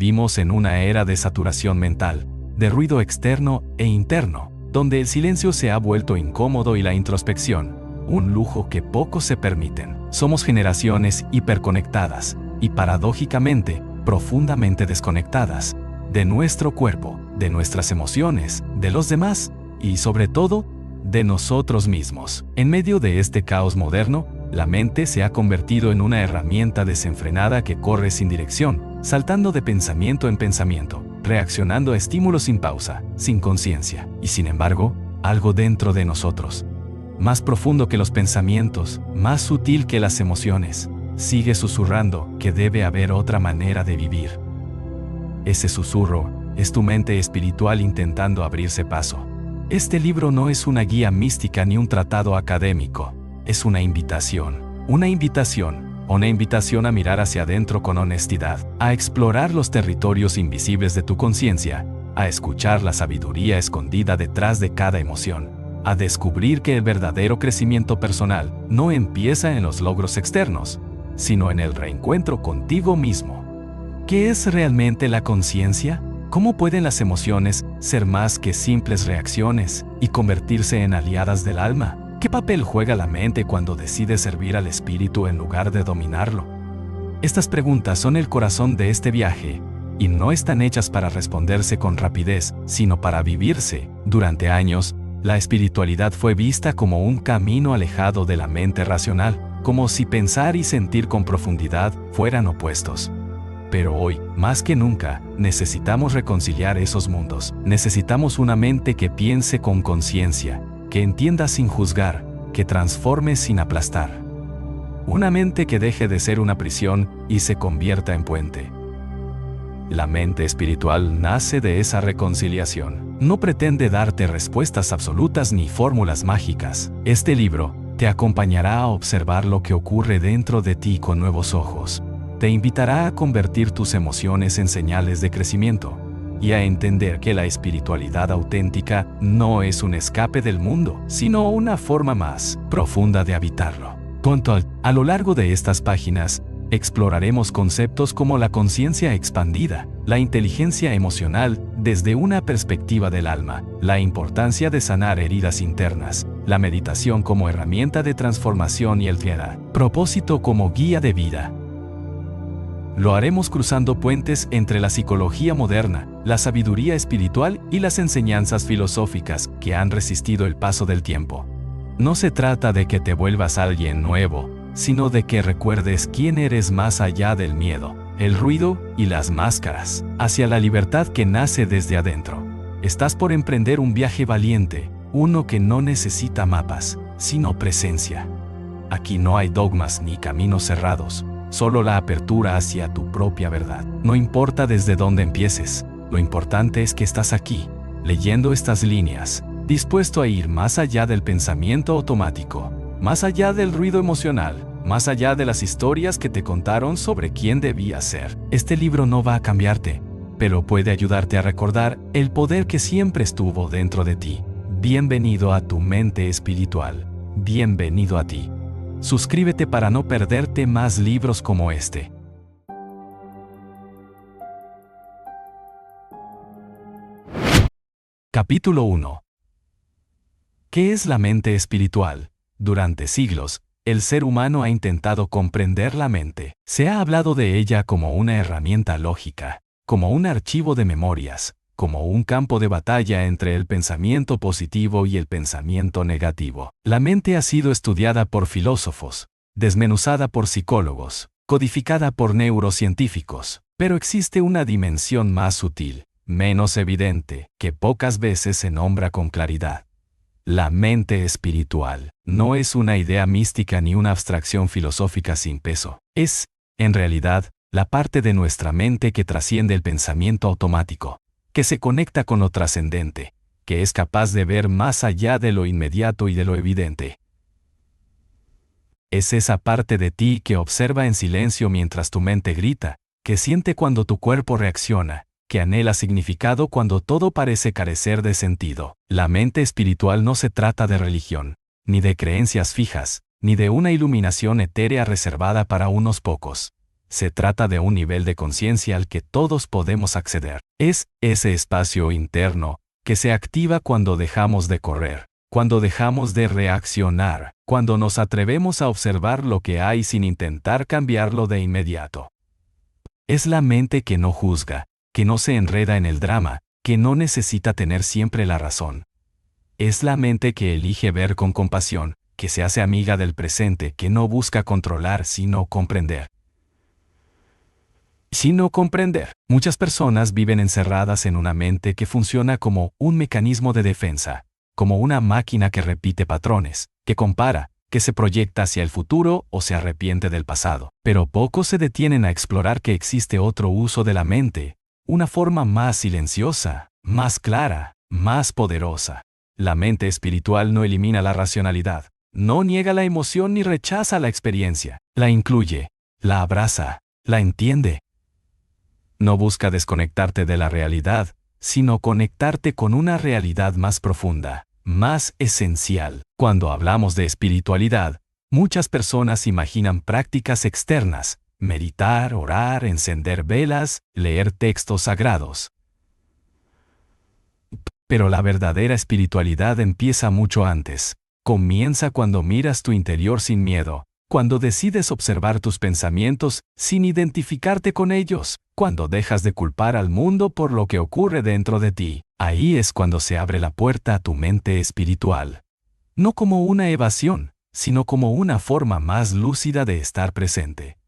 Vivimos en una era de saturación mental, de ruido externo e interno, donde el silencio se ha vuelto incómodo y la introspección, un lujo que pocos se permiten. Somos generaciones hiperconectadas y, paradójicamente, profundamente desconectadas de nuestro cuerpo, de nuestras emociones, de los demás y, sobre todo, de nosotros mismos. En medio de este caos moderno, la mente se ha convertido en una herramienta desenfrenada que corre sin dirección, saltando de pensamiento en pensamiento, reaccionando a estímulos sin pausa, sin conciencia. Y sin embargo, algo dentro de nosotros, más profundo que los pensamientos, más sutil que las emociones, sigue susurrando que debe haber otra manera de vivir. Ese susurro es tu mente espiritual intentando abrirse paso. Este libro no es una guía mística ni un tratado académico. Es una invitación a mirar hacia adentro con honestidad, a explorar los territorios invisibles de tu conciencia, a escuchar la sabiduría escondida detrás de cada emoción, a descubrir que el verdadero crecimiento personal no empieza en los logros externos, sino en el reencuentro contigo mismo. ¿Qué es realmente la conciencia? ¿Cómo pueden las emociones ser más que simples reacciones y convertirse en aliadas del alma? ¿Qué papel juega la mente cuando decide servir al espíritu en lugar de dominarlo? Estas preguntas son el corazón de este viaje y no están hechas para responderse con rapidez, sino para vivirse. Durante años, la espiritualidad fue vista como un camino alejado de la mente racional, como si pensar y sentir con profundidad fueran opuestos. Pero hoy, más que nunca, necesitamos reconciliar esos mundos. Necesitamos una mente que piense con conciencia, que entienda sin juzgar, que transforme sin aplastar. Una mente que deje de ser una prisión y se convierta en puente. La mente espiritual nace de esa reconciliación. No pretende darte respuestas absolutas ni fórmulas mágicas. Este libro te acompañará a observar lo que ocurre dentro de ti con nuevos ojos. Te invitará a convertir tus emociones en señales de crecimiento y a entender que la espiritualidad auténtica no es un escape del mundo, sino una forma más profunda de habitarlo. A lo largo de estas páginas, exploraremos conceptos como la conciencia expandida, la inteligencia emocional desde una perspectiva del alma, la importancia de sanar heridas internas, la meditación como herramienta de transformación y el propósito como guía de vida. Lo haremos cruzando puentes entre la psicología moderna, la sabiduría espiritual y las enseñanzas filosóficas que han resistido el paso del tiempo. No se trata de que te vuelvas alguien nuevo, sino de que recuerdes quién eres más allá del miedo, el ruido y las máscaras, hacia la libertad que nace desde adentro. Estás por emprender un viaje valiente, uno que no necesita mapas, sino presencia. Aquí no hay dogmas ni caminos cerrados. Solo la apertura hacia tu propia verdad. No importa desde dónde empieces, lo importante es que estás aquí, leyendo estas líneas, dispuesto a ir más allá del pensamiento automático, más allá del ruido emocional, más allá de las historias que te contaron sobre quién debías ser. Este libro no va a cambiarte, pero puede ayudarte a recordar el poder que siempre estuvo dentro de ti. Bienvenido a tu mente espiritual. Bienvenido a ti. Suscríbete para no perderte más libros como este. Capítulo 1. ¿Qué es la mente espiritual? Durante siglos, el ser humano ha intentado comprender la mente. Se ha hablado de ella como una herramienta lógica, como un archivo de memorias, como un campo de batalla entre el pensamiento positivo y el pensamiento negativo. La mente ha sido estudiada por filósofos, desmenuzada por psicólogos, codificada por neurocientíficos, pero existe una dimensión más sutil, menos evidente, que pocas veces se nombra con claridad. La mente espiritual no es una idea mística ni una abstracción filosófica sin peso. Es, en realidad, la parte de nuestra mente que trasciende el pensamiento automático, que se conecta con lo trascendente, que es capaz de ver más allá de lo inmediato y de lo evidente. Es esa parte de ti que observa en silencio mientras tu mente grita, que siente cuando tu cuerpo reacciona, que anhela significado cuando todo parece carecer de sentido. La mente espiritual no se trata de religión, ni de creencias fijas, ni de una iluminación etérea reservada para unos pocos. Se trata de un nivel de conciencia al que todos podemos acceder. Es ese espacio interno que se activa cuando dejamos de correr, cuando dejamos de reaccionar, cuando nos atrevemos a observar lo que hay sin intentar cambiarlo de inmediato. Es la mente que no juzga, que no se enreda en el drama, que no necesita tener siempre la razón. Es la mente que elige ver con compasión, que se hace amiga del presente, que no busca controlar sino comprender. Muchas personas viven encerradas en una mente que funciona como un mecanismo de defensa, como una máquina que repite patrones, que compara, que se proyecta hacia el futuro o se arrepiente del pasado. Pero pocos se detienen a explorar que existe otro uso de la mente, una forma más silenciosa, más clara, más poderosa. La mente espiritual no elimina la racionalidad, no niega la emoción ni rechaza la experiencia, la incluye, la abraza, la entiende. No busca desconectarte de la realidad, sino conectarte con una realidad más profunda, más esencial. Cuando hablamos de espiritualidad, muchas personas imaginan prácticas externas, meditar, orar, encender velas, leer textos sagrados. Pero la verdadera espiritualidad empieza mucho antes. Comienza cuando miras tu interior sin miedo, cuando decides observar tus pensamientos sin identificarte con ellos, cuando dejas de culpar al mundo por lo que ocurre dentro de ti. Ahí es cuando se abre la puerta a tu mente espiritual. No como una evasión, sino como una forma más lúcida de estar presente.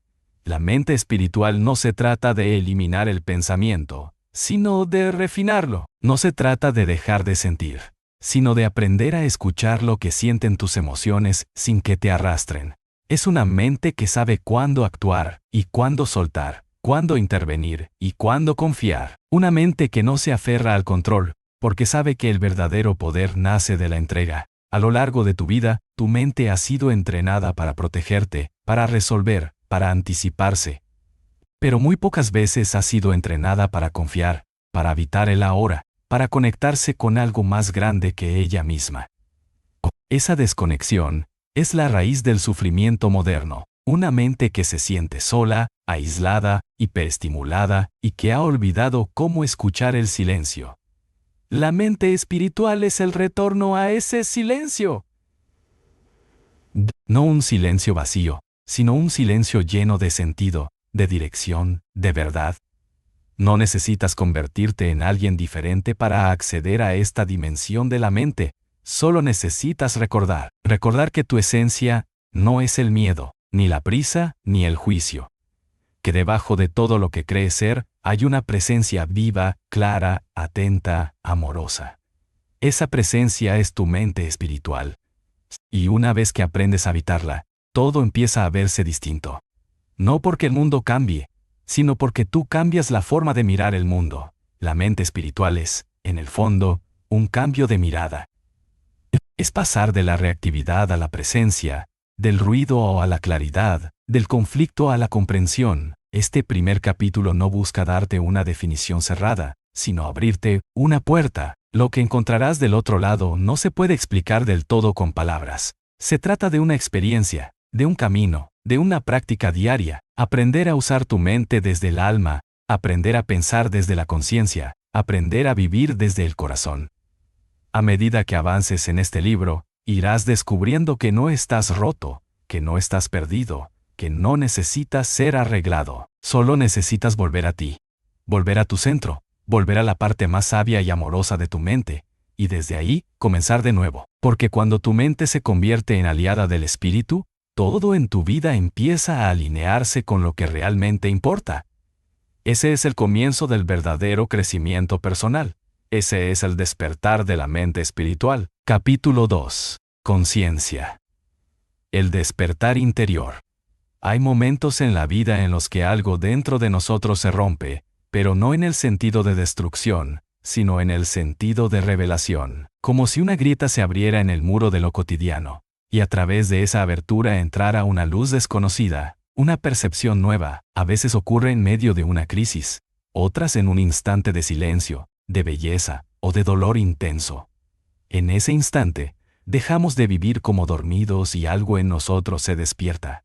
La mente espiritual no se trata de eliminar el pensamiento, sino de refinarlo. No se trata de dejar de sentir, sino de aprender a escuchar lo que sienten tus emociones sin que te arrastren. Es una mente que sabe cuándo actuar y cuándo soltar, cuándo intervenir y cuándo confiar. Una mente que no se aferra al control, porque sabe que el verdadero poder nace de la entrega. A lo largo de tu vida, tu mente ha sido entrenada para protegerte, para resolver, para anticiparse. Pero muy pocas veces ha sido entrenada para confiar, para habitar el ahora, para conectarse con algo más grande que ella misma. Esa desconexión es la raíz del sufrimiento moderno. Una mente que se siente sola, aislada, hiperestimulada y que ha olvidado cómo escuchar el silencio. La mente espiritual es el retorno a ese silencio. No un silencio vacío, sino un silencio lleno de sentido, de dirección, de verdad. No necesitas convertirte en alguien diferente para acceder a esta dimensión de la mente. Solo necesitas recordar que tu esencia no es el miedo, ni la prisa, ni el juicio. Que debajo de todo lo que crees ser, hay una presencia viva, clara, atenta, amorosa. Esa presencia es tu mente espiritual. Y una vez que aprendes a habitarla, todo empieza a verse distinto. No porque el mundo cambie, sino porque tú cambias la forma de mirar el mundo. La mente espiritual es, en el fondo, un cambio de mirada. Es pasar de la reactividad a la presencia, del ruido a la claridad, del conflicto a la comprensión. Este primer capítulo no busca darte una definición cerrada, sino abrirte una puerta. Lo que encontrarás del otro lado no se puede explicar del todo con palabras. Se trata de una experiencia, de un camino, de una práctica diaria. Aprender a usar tu mente desde el alma, aprender a pensar desde la conciencia, aprender a vivir desde el corazón. A medida que avances en este libro, irás descubriendo que no estás roto, que no estás perdido, que no necesitas ser arreglado. Solo necesitas volver a ti, volver a tu centro, volver a la parte más sabia y amorosa de tu mente, y desde ahí, comenzar de nuevo. Porque cuando tu mente se convierte en aliada del espíritu, todo en tu vida empieza a alinearse con lo que realmente importa. Ese es el comienzo del verdadero crecimiento personal. Ese es el despertar de la mente espiritual. Capítulo 2. Conciencia. El despertar interior. Hay momentos en la vida en los que algo dentro de nosotros se rompe, pero no en el sentido de destrucción, sino en el sentido de revelación. Como si una grieta se abriera en el muro de lo cotidiano, y a través de esa abertura entrara una luz desconocida, una percepción nueva. A veces ocurre en medio de una crisis, otras en un instante de silencio, de belleza o de dolor intenso. En ese instante, dejamos de vivir como dormidos y algo en nosotros se despierta.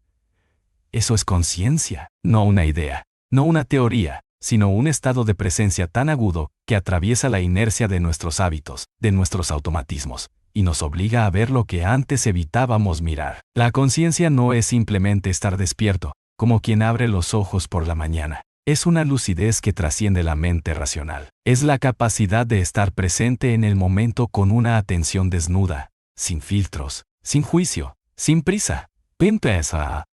Eso es conciencia, no una idea, no una teoría, sino un estado de presencia tan agudo que atraviesa la inercia de nuestros hábitos, de nuestros automatismos, y nos obliga a ver lo que antes evitábamos mirar. La conciencia no es simplemente estar despierto, como quien abre los ojos por la mañana. Es una lucidez que trasciende la mente racional. Es la capacidad de estar presente en el momento con una atención desnuda, sin filtros, sin juicio, sin prisa.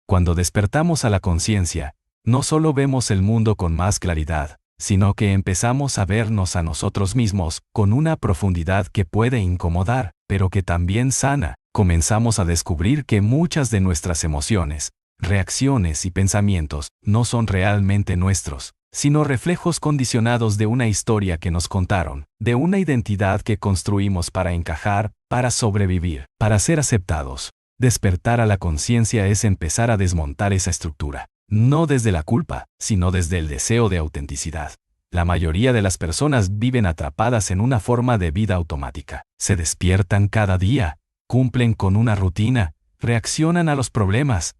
Cuando despertamos a la conciencia, no solo vemos el mundo con más claridad, sino que empezamos a vernos a nosotros mismos con una profundidad que puede incomodar, pero que también sana. Comenzamos a descubrir que muchas de nuestras emociones, reacciones y pensamientos no son realmente nuestros, sino reflejos condicionados de una historia que nos contaron, de una identidad que construimos para encajar, para sobrevivir, para ser aceptados. Despertar a la conciencia es empezar a desmontar esa estructura, no desde la culpa, sino desde el deseo de autenticidad. La mayoría de las personas viven atrapadas en una forma de vida automática. Se despiertan cada día, cumplen con una rutina, reaccionan a los problemas,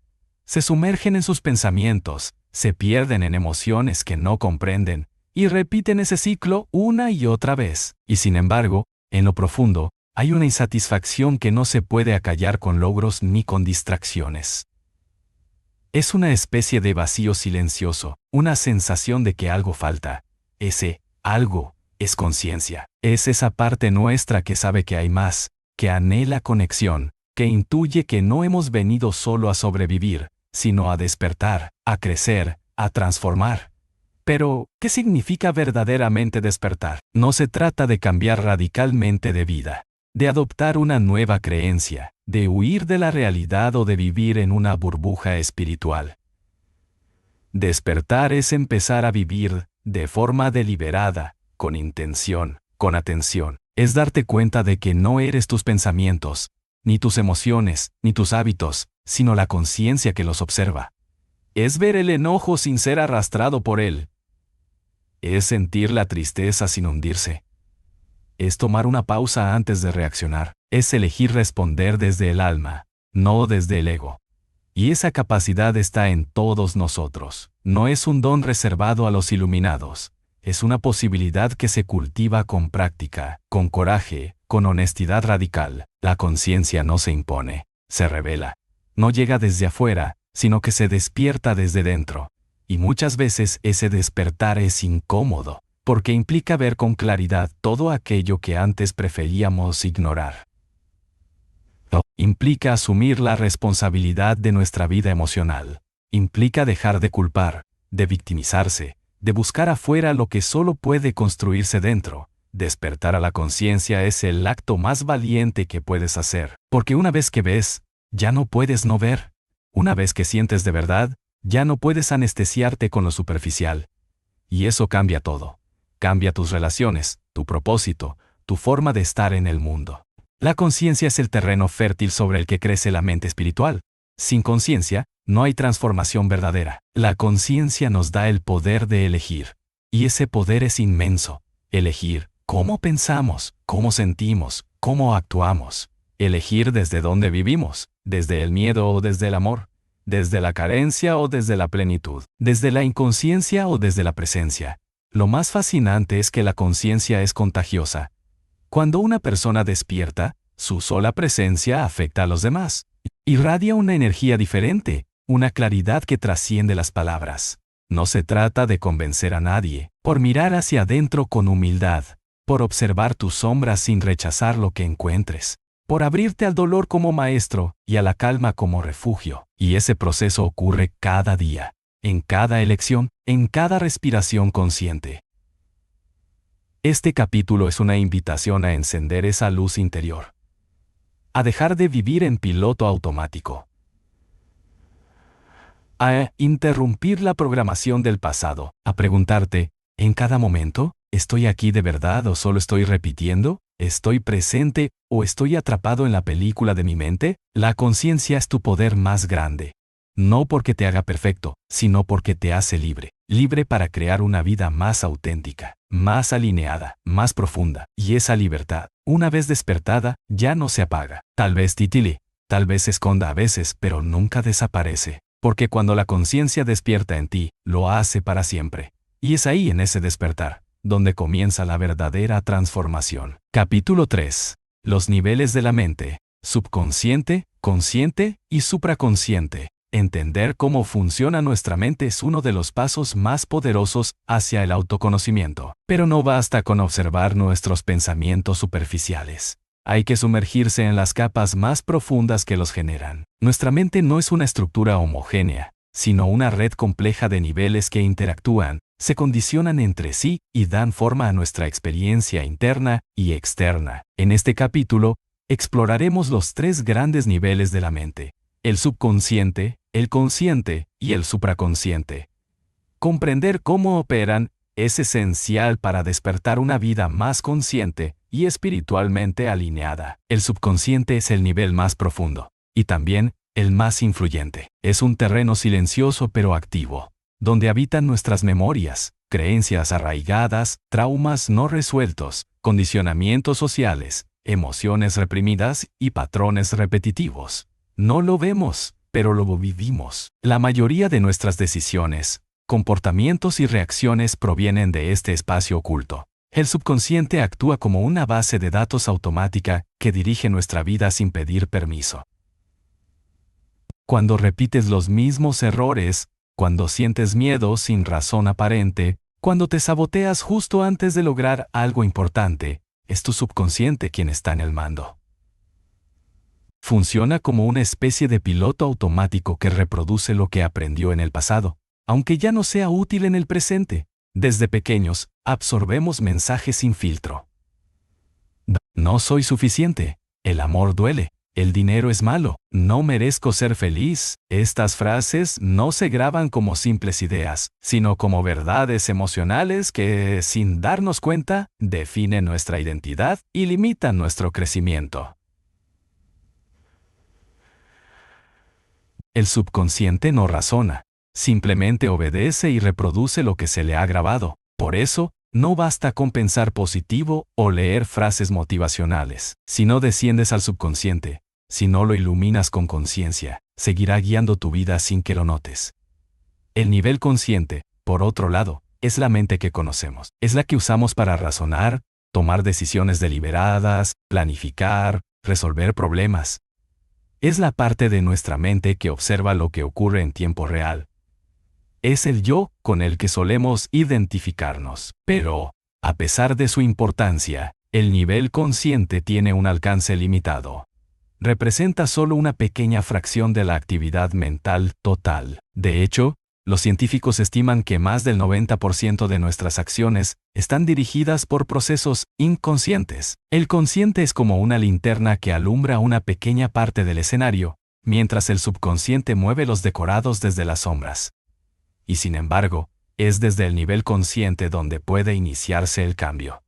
se sumergen en sus pensamientos, se pierden en emociones que no comprenden, y repiten ese ciclo una y otra vez. Y sin embargo, en lo profundo, hay una insatisfacción que no se puede acallar con logros ni con distracciones. Es una especie de vacío silencioso, una sensación de que algo falta. Ese algo es conciencia. Es esa parte nuestra que sabe que hay más, que anhela conexión, que intuye que no hemos venido solo a sobrevivir, sino a despertar, a crecer, a transformar. Pero, ¿qué significa verdaderamente despertar? No se trata de cambiar radicalmente de vida, de adoptar una nueva creencia, de huir de la realidad o de vivir en una burbuja espiritual. Despertar es empezar a vivir de forma deliberada, con intención, con atención. Es darte cuenta de que no eres tus pensamientos, ni tus emociones, ni tus hábitos, sino la conciencia que los observa. Es ver el enojo sin ser arrastrado por él. Es sentir la tristeza sin hundirse. Es tomar una pausa antes de reaccionar. Es elegir responder desde el alma, no desde el ego. Y esa capacidad está en todos nosotros. No es un don reservado a los iluminados. Es una posibilidad que se cultiva con práctica, con coraje, con honestidad radical. La conciencia no se impone, se revela. No llega desde afuera, sino que se despierta desde dentro. Y muchas veces ese despertar es incómodo, porque implica ver con claridad todo aquello que antes preferíamos ignorar. Implica asumir la responsabilidad de nuestra vida emocional. Implica dejar de culpar, de victimizarse, de buscar afuera lo que solo puede construirse dentro. Despertar a la conciencia es el acto más valiente que puedes hacer, porque una vez que ves, ya no puedes no ver. Una vez que sientes de verdad, ya no puedes anestesiarte con lo superficial. Y eso cambia todo. Cambia tus relaciones, tu propósito, tu forma de estar en el mundo. La conciencia es el terreno fértil sobre el que crece la mente espiritual. Sin conciencia, no hay transformación verdadera. La conciencia nos da el poder de elegir. Y ese poder es inmenso. Elegir cómo pensamos, cómo sentimos, cómo actuamos. Elegir desde dónde vivimos, desde el miedo o desde el amor, desde la carencia o desde la plenitud, desde la inconsciencia o desde la presencia. Lo más fascinante es que la conciencia es contagiosa. Cuando una persona despierta, su sola presencia afecta a los demás. Irradia una energía diferente, una claridad que trasciende las palabras. No se trata de convencer a nadie, por mirar hacia adentro con humildad, por observar tus sombras sin rechazar lo que encuentres, por abrirte al dolor como maestro y a la calma como refugio. Y ese proceso ocurre cada día, en cada elección, en cada respiración consciente. Este capítulo es una invitación a encender esa luz interior, a dejar de vivir en piloto automático, a interrumpir la programación del pasado, a preguntarte, ¿en cada momento, estoy aquí de verdad o solo estoy repitiendo? ¿Estoy presente o estoy atrapado en la película de mi mente? La conciencia es tu poder más grande. No porque te haga perfecto, sino porque te hace libre. Libre para crear una vida más auténtica, más alineada, más profunda. Y esa libertad, una vez despertada, ya no se apaga. Tal vez titile, tal vez se esconda a veces, pero nunca desaparece. Porque cuando la conciencia despierta en ti, lo hace para siempre. Y es ahí, en ese despertar, donde comienza la verdadera transformación. Capítulo 3. Los niveles de la mente: subconsciente, consciente y supraconsciente. Entender cómo funciona nuestra mente es uno de los pasos más poderosos hacia el autoconocimiento. Pero no basta con observar nuestros pensamientos superficiales. Hay que sumergirse en las capas más profundas que los generan. Nuestra mente no es una estructura homogénea, sino una red compleja de niveles que interactúan, se condicionan entre sí y dan forma a nuestra experiencia interna y externa. En este capítulo, exploraremos los 3 grandes niveles de la mente: el subconsciente, el consciente y el supraconsciente. Comprender cómo operan es esencial para despertar una vida más consciente y espiritualmente alineada. El subconsciente es el nivel más profundo y también el más influyente. Es un terreno silencioso pero activo, donde habitan nuestras memorias, creencias arraigadas, traumas no resueltos, condicionamientos sociales, emociones reprimidas y patrones repetitivos. No lo vemos, pero lo vivimos. La mayoría de nuestras decisiones, comportamientos y reacciones provienen de este espacio oculto. El subconsciente actúa como una base de datos automática que dirige nuestra vida sin pedir permiso. Cuando repites los mismos errores, cuando sientes miedo sin razón aparente, cuando te saboteas justo antes de lograr algo importante, es tu subconsciente quien está en el mando. Funciona como una especie de piloto automático que reproduce lo que aprendió en el pasado, aunque ya no sea útil en el presente. Desde pequeños, absorbemos mensajes sin filtro. No soy suficiente. El amor duele. El dinero es malo. No merezco ser feliz. Estas frases no se graban como simples ideas, sino como verdades emocionales que, sin darnos cuenta, definen nuestra identidad y limitan nuestro crecimiento. El subconsciente no razona. Simplemente obedece y reproduce lo que se le ha grabado. Por eso, no basta con pensar positivo o leer frases motivacionales. Si no desciendes al subconsciente, si no lo iluminas con conciencia, seguirá guiando tu vida sin que lo notes. El nivel consciente, por otro lado, es la mente que conocemos. Es la que usamos para razonar, tomar decisiones deliberadas, planificar, resolver problemas. Es la parte de nuestra mente que observa lo que ocurre en tiempo real. Es el yo con el que solemos identificarnos. Pero, a pesar de su importancia, el nivel consciente tiene un alcance limitado. Representa solo una pequeña fracción de la actividad mental total. De hecho, los científicos estiman que más del 90% de nuestras acciones están dirigidas por procesos inconscientes. El consciente es como una linterna que alumbra una pequeña parte del escenario, mientras el subconsciente mueve los decorados desde las sombras. Y sin embargo, es desde el nivel consciente donde puede iniciarse el cambio.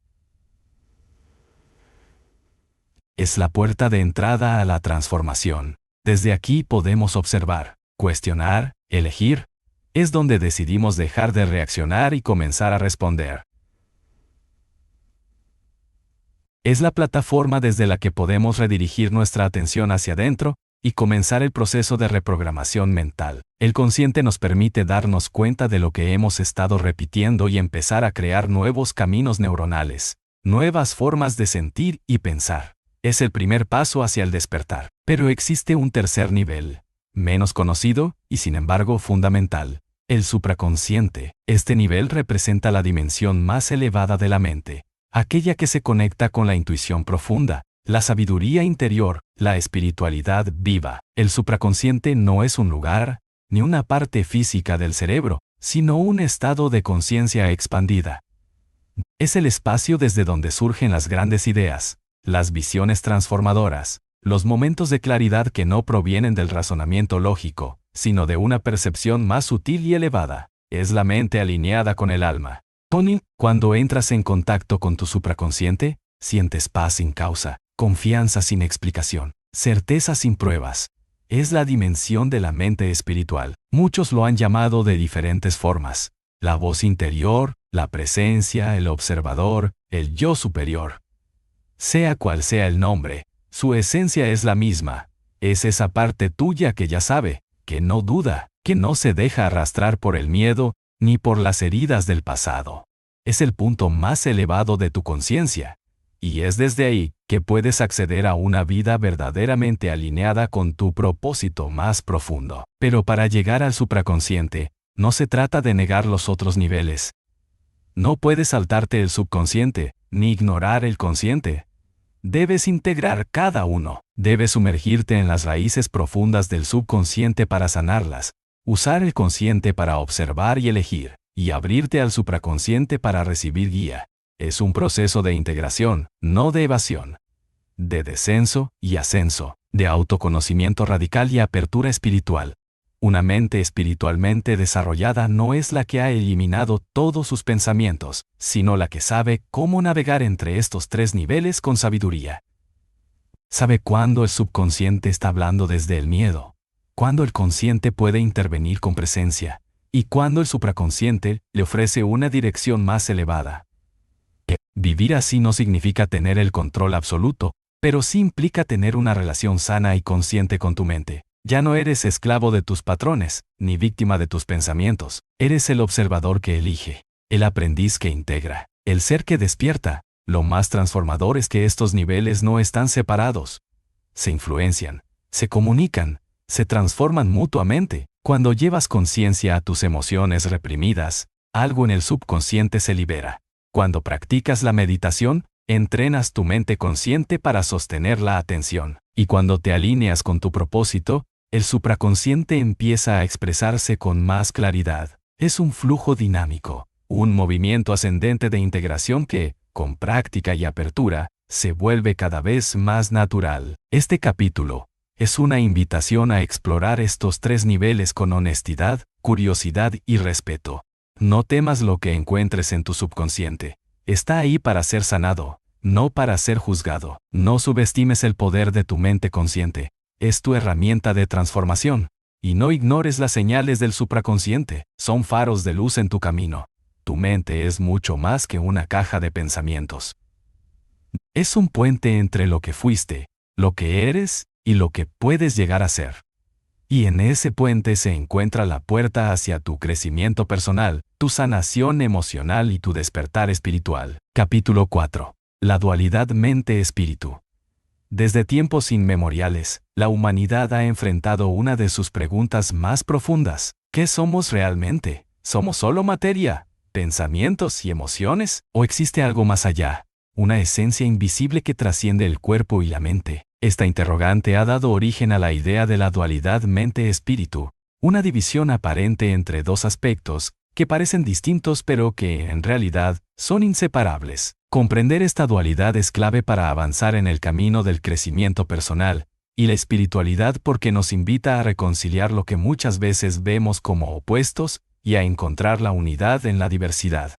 Es la puerta de entrada a la transformación. Desde aquí podemos observar, cuestionar, elegir. Es donde decidimos dejar de reaccionar y comenzar a responder. Es la plataforma desde la que podemos redirigir nuestra atención hacia adentro y comenzar el proceso de reprogramación mental. El consciente nos permite darnos cuenta de lo que hemos estado repitiendo y empezar a crear nuevos caminos neuronales, nuevas formas de sentir y pensar. Es el primer paso hacia el despertar. Pero existe un tercer nivel, menos conocido y sin embargo fundamental: el supraconsciente. Este nivel representa la dimensión más elevada de la mente, aquella que se conecta con la intuición profunda, la sabiduría interior, la espiritualidad viva. El supraconsciente no es un lugar, ni una parte física del cerebro, sino un estado de conciencia expandida. Es el espacio desde donde surgen las grandes ideas, las visiones transformadoras, los momentos de claridad que no provienen del razonamiento lógico, sino de una percepción más sutil y elevada. Es la mente alineada con el alma. Tony, cuando entras en contacto con tu supraconsciente, sientes paz sin causa, confianza sin explicación, certeza sin pruebas. Es la dimensión de la mente espiritual. Muchos lo han llamado de diferentes formas: la voz interior, la presencia, el observador, el yo superior. Sea cual sea el nombre, su esencia es la misma. Es esa parte tuya que ya sabe, que no duda, que no se deja arrastrar por el miedo ni por las heridas del pasado. Es el punto más elevado de tu conciencia, y es desde ahí que puedes acceder a una vida verdaderamente alineada con tu propósito más profundo. Pero para llegar al supraconsciente, no se trata de negar los otros niveles. No puedes saltarte el subconsciente, ni ignorar el consciente. Debes integrar cada uno. Debes sumergirte en las raíces profundas del subconsciente para sanarlas, usar el consciente para observar y elegir, y abrirte al supraconsciente para recibir guía. Es un proceso de integración, no de evasión. De descenso y ascenso, de autoconocimiento radical y apertura espiritual. Una mente espiritualmente desarrollada no es la que ha eliminado todos sus pensamientos, sino la que sabe cómo navegar entre estos tres niveles con sabiduría. Sabe cuándo el subconsciente está hablando desde el miedo, cuándo el consciente puede intervenir con presencia, y cuándo el supraconsciente le ofrece una dirección más elevada. Vivir así no significa tener el control absoluto, pero sí implica tener una relación sana y consciente con tu mente. Ya no eres esclavo de tus patrones, ni víctima de tus pensamientos. Eres el observador que elige, el aprendiz que integra, el ser que despierta. Lo más transformador es que estos niveles no están separados. Se influencian, se comunican, se transforman mutuamente. Cuando llevas conciencia a tus emociones reprimidas, algo en el subconsciente se libera. Cuando practicas la meditación, entrenas tu mente consciente para sostener la atención. Y cuando te alineas con tu propósito, el supraconsciente empieza a expresarse con más claridad. Es un flujo dinámico, un movimiento ascendente de integración que, con práctica y apertura, se vuelve cada vez más natural. Este capítulo es una invitación a explorar estos tres niveles con honestidad, curiosidad y respeto. No temas lo que encuentres en tu subconsciente. Está ahí para ser sanado, no para ser juzgado. No subestimes el poder de tu mente consciente. Es tu herramienta de transformación. Y no ignores las señales del supraconsciente. Son faros de luz en tu camino. Tu mente es mucho más que una caja de pensamientos. Es un puente entre lo que fuiste, lo que eres y lo que puedes llegar a ser. Y en ese puente se encuentra la puerta hacia tu crecimiento personal, tu sanación emocional y tu despertar espiritual. Capítulo 4. La dualidad mente-espíritu. Desde tiempos inmemoriales, la humanidad ha enfrentado una de sus preguntas más profundas. ¿Qué somos realmente? ¿Somos solo materia, pensamientos y emociones? ¿O existe algo más allá? Una esencia invisible que trasciende el cuerpo y la mente. Esta interrogante ha dado origen a la idea de la dualidad mente-espíritu, una división aparente entre dos aspectos que parecen distintos pero que, en realidad, son inseparables. Comprender esta dualidad es clave para avanzar en el camino del crecimiento personal y la espiritualidad porque nos invita a reconciliar lo que muchas veces vemos como opuestos y a encontrar la unidad en la diversidad.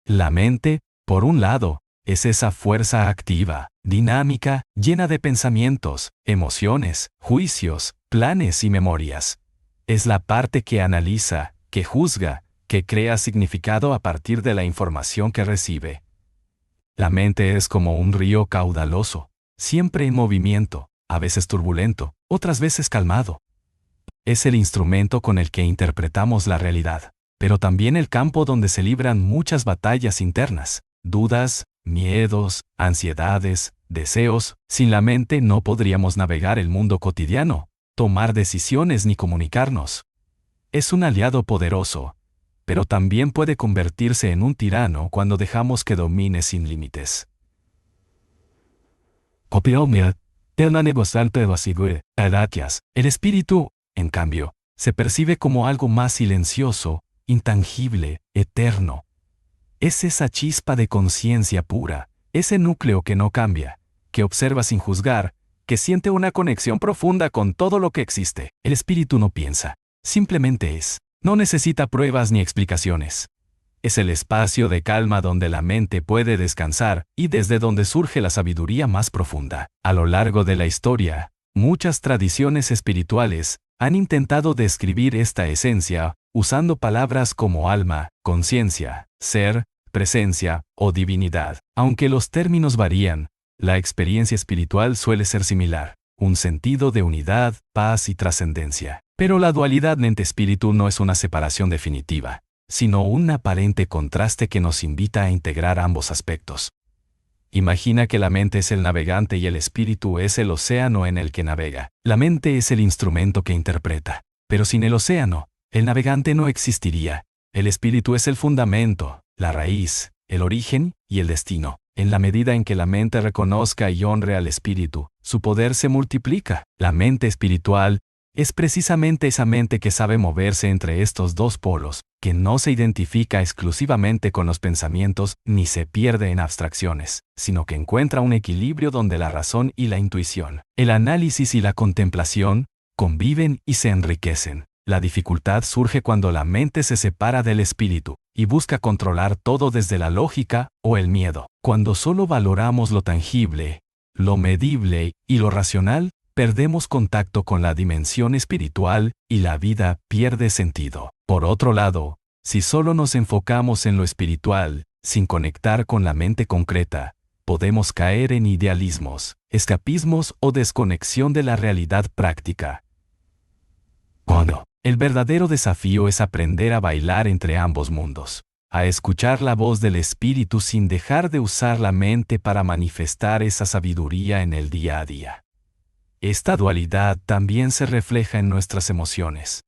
La mente, por un lado, es esa fuerza activa, dinámica, llena de pensamientos, emociones, juicios, planes y memorias. Es la parte que analiza, que juzga, que crea significado a partir de la información que recibe. La mente es como un río caudaloso, siempre en movimiento, a veces turbulento, otras veces calmado. Es el instrumento con el que interpretamos la realidad, pero también el campo donde se libran muchas batallas internas, dudas, miedos, ansiedades, deseos. Sin la mente no podríamos navegar el mundo cotidiano, tomar decisiones ni comunicarnos. Es un aliado poderoso, pero también puede convertirse en un tirano cuando dejamos que domine sin límites. El espíritu, en cambio, se percibe como algo más silencioso, intangible, eterno. Es esa chispa de conciencia pura, ese núcleo que no cambia, que observa sin juzgar, que siente una conexión profunda con todo lo que existe. El espíritu no piensa, simplemente es. No necesita pruebas ni explicaciones. Es el espacio de calma donde la mente puede descansar y desde donde surge la sabiduría más profunda. A lo largo de la historia, muchas tradiciones espirituales han intentado describir esta esencia usando palabras como alma, conciencia, ser, presencia o divinidad. Aunque los términos varían, la experiencia espiritual suele ser similar. un sentido de unidad, paz y trascendencia. Pero la dualidad mente-espíritu no es una separación definitiva, sino un aparente contraste que nos invita a integrar ambos aspectos. Imagina que la mente es el navegante y el espíritu es el océano en el que navega. La mente es el instrumento que interpreta, pero sin el océano, el navegante no existiría. El espíritu es el fundamento, la raíz, el origen y el destino. En la medida en que la mente reconozca y honre al espíritu, su poder se multiplica. La mente espiritual es precisamente esa mente que sabe moverse entre estos dos polos, que no se identifica exclusivamente con los pensamientos ni se pierde en abstracciones, sino que encuentra un equilibrio donde la razón y la intuición, el análisis y la contemplación, conviven y se enriquecen. La dificultad surge cuando la mente se separa del espíritu y busca controlar todo desde la lógica o el miedo. Cuando solo valoramos lo tangible, lo medible y lo racional, perdemos contacto con la dimensión espiritual y la vida pierde sentido. Por otro lado, si solo nos enfocamos en lo espiritual, sin conectar con la mente concreta, podemos caer en idealismos, escapismos o desconexión de la realidad práctica. El verdadero desafío es aprender a bailar entre ambos mundos, a escuchar la voz del espíritu sin dejar de usar la mente para manifestar esa sabiduría en el día a día. Esta dualidad también se refleja en nuestras emociones.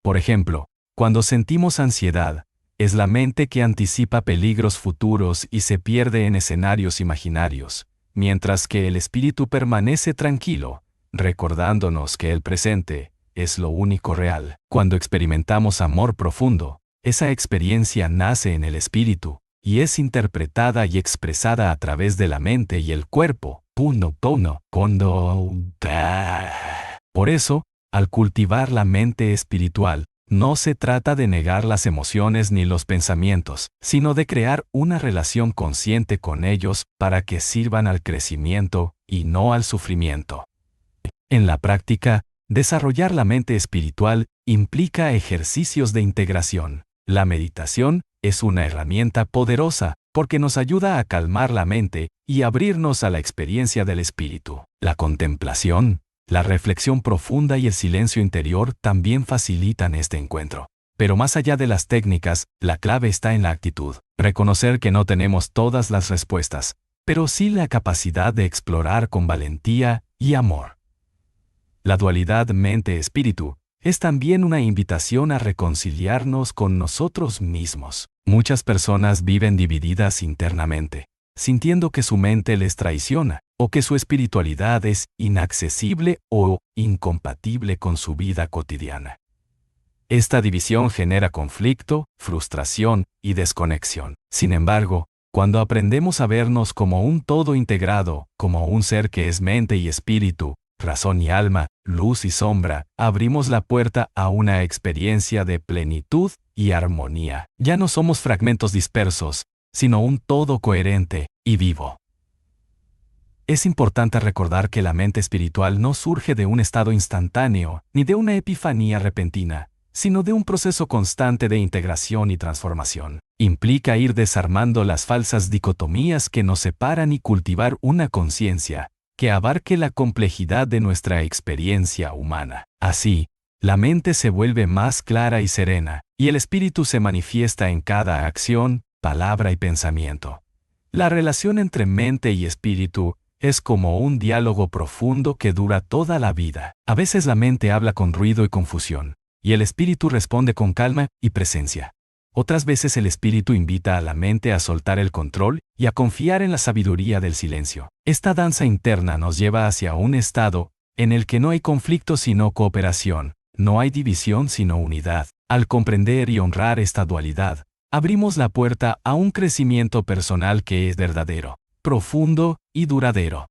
Por ejemplo, cuando sentimos ansiedad, es la mente que anticipa peligros futuros y se pierde en escenarios imaginarios, mientras que el espíritu permanece tranquilo, recordándonos que el presente es lo único real. Cuando experimentamos amor profundo, esa experiencia nace en el espíritu y es interpretada y expresada a través de la mente y el cuerpo. Por eso, al cultivar la mente espiritual, no se trata de negar las emociones ni los pensamientos, sino de crear una relación consciente con ellos para que sirvan al crecimiento y no al sufrimiento. En la práctica, desarrollar la mente espiritual implica ejercicios de integración. La meditación es una herramienta poderosa porque nos ayuda a calmar la mente y abrirnos a la experiencia del espíritu. La contemplación, la reflexión profunda y el silencio interior también facilitan este encuentro. Pero más allá de las técnicas, la clave está en la actitud. Reconocer que no tenemos todas las respuestas, pero sí la capacidad de explorar con valentía y amor. La dualidad mente-espíritu es también una invitación a reconciliarnos con nosotros mismos. Muchas personas viven divididas internamente, sintiendo que su mente les traiciona, o que su espiritualidad es inaccesible o incompatible con su vida cotidiana. Esta división genera conflicto, frustración y desconexión. Sin embargo, cuando aprendemos a vernos como un todo integrado, como un ser que es mente y espíritu, razón y alma, luz y sombra, abrimos la puerta a una experiencia de plenitud y armonía. Ya no somos fragmentos dispersos, sino un todo coherente y vivo. Es importante recordar que la mente espiritual no surge de un estado instantáneo, ni de una epifanía repentina, sino de un proceso constante de integración y transformación. Implica ir desarmando las falsas dicotomías que nos separan y cultivar una conciencia que abarque la complejidad de nuestra experiencia humana. Así, la mente se vuelve más clara y serena, y el espíritu se manifiesta en cada acción, palabra y pensamiento. La relación entre mente y espíritu es como un diálogo profundo que dura toda la vida. A veces la mente habla con ruido y confusión, y el espíritu responde con calma y presencia. Otras veces el espíritu invita a la mente a soltar el control y a confiar en la sabiduría del silencio. Esta danza interna nos lleva hacia un estado en el que no hay conflicto sino cooperación, no hay división sino unidad. Al comprender y honrar esta dualidad, abrimos la puerta a un crecimiento personal que es verdadero, profundo y duradero.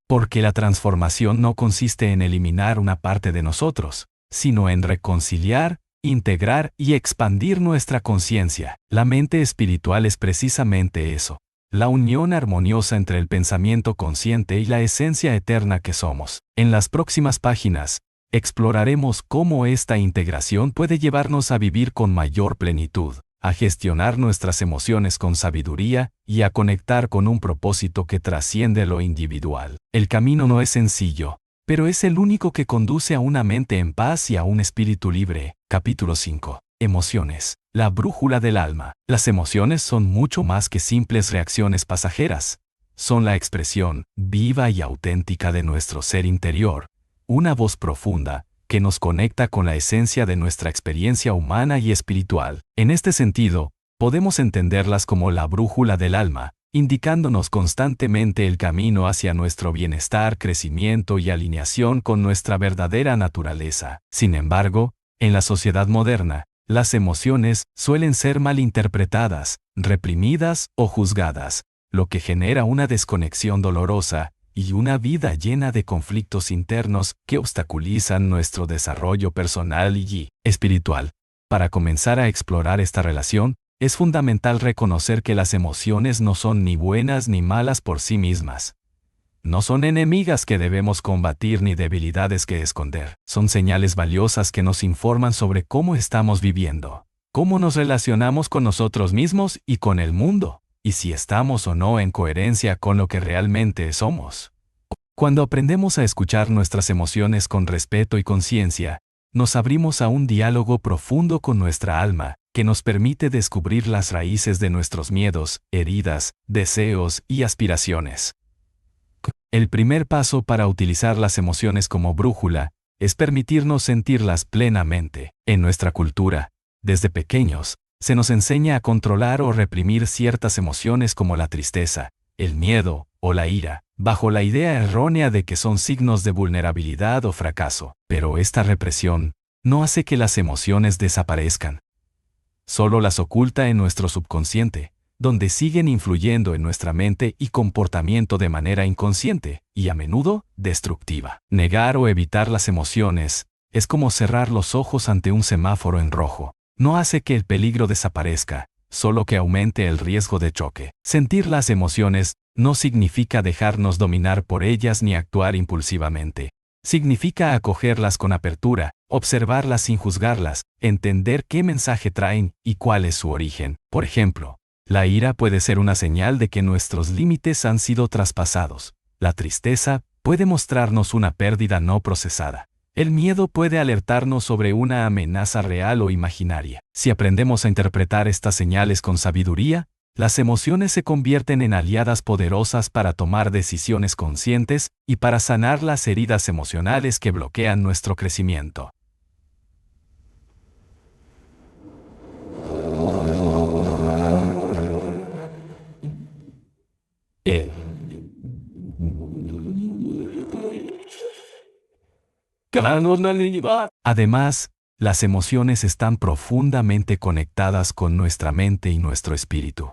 Porque la transformación no consiste en eliminar una parte de nosotros, sino en reconciliar, integrar y expandir nuestra conciencia. La mente espiritual es precisamente eso, la unión armoniosa entre el pensamiento consciente y la esencia eterna que somos. En las próximas páginas, exploraremos cómo esta integración puede llevarnos a vivir con mayor plenitud, a gestionar nuestras emociones con sabiduría y a conectar con un propósito que trasciende lo individual. El camino no es sencillo, pero es el único que conduce a una mente en paz y a un espíritu libre. Capítulo 5. Emociones. La brújula del alma. Las emociones son mucho más que simples reacciones pasajeras. Son la expresión viva y auténtica de nuestro ser interior, una voz profunda que nos conecta con la esencia de nuestra experiencia humana y espiritual. En este sentido, podemos entenderlas como la brújula del alma, indicándonos constantemente el camino hacia nuestro bienestar, crecimiento y alineación con nuestra verdadera naturaleza. Sin embargo, en la sociedad moderna, las emociones suelen ser malinterpretadas, reprimidas o juzgadas, lo que genera una desconexión dolorosa y una vida llena de conflictos internos que obstaculizan nuestro desarrollo personal y espiritual. Para comenzar a explorar esta relación, es fundamental reconocer que las emociones no son ni buenas ni malas por sí mismas. No son enemigas que debemos combatir ni debilidades que esconder. Son señales valiosas que nos informan sobre cómo estamos viviendo, cómo nos relacionamos con nosotros mismos y con el mundo, y si estamos o no en coherencia con lo que realmente somos. Cuando aprendemos a escuchar nuestras emociones con respeto y conciencia, nos abrimos a un diálogo profundo con nuestra alma, que nos permite descubrir las raíces de nuestros miedos, heridas, deseos y aspiraciones. El primer paso para utilizar las emociones como brújula es permitirnos sentirlas plenamente. En nuestra cultura, desde pequeños, se nos enseña a controlar o reprimir ciertas emociones como la tristeza, el miedo o la ira, bajo la idea errónea de que son signos de vulnerabilidad o fracaso. Pero esta represión no hace que las emociones desaparezcan. Solo las oculta en nuestro subconsciente, donde siguen influyendo en nuestra mente y comportamiento de manera inconsciente y a menudo destructiva. Negar o evitar las emociones es como cerrar los ojos ante un semáforo en rojo. No hace que el peligro desaparezca, solo que aumente el riesgo de choque. Sentir las emociones no significa dejarnos dominar por ellas ni actuar impulsivamente. Significa acogerlas con apertura, observarlas sin juzgarlas, entender qué mensaje traen y cuál es su origen. Por ejemplo, la ira puede ser una señal de que nuestros límites han sido traspasados. La tristeza puede mostrarnos una pérdida no procesada. El miedo puede alertarnos sobre una amenaza real o imaginaria. Si aprendemos a interpretar estas señales con sabiduría, las emociones se convierten en aliadas poderosas para tomar decisiones conscientes y para sanar las heridas emocionales que bloquean nuestro crecimiento. Además, las emociones están profundamente conectadas con nuestra mente y nuestro espíritu.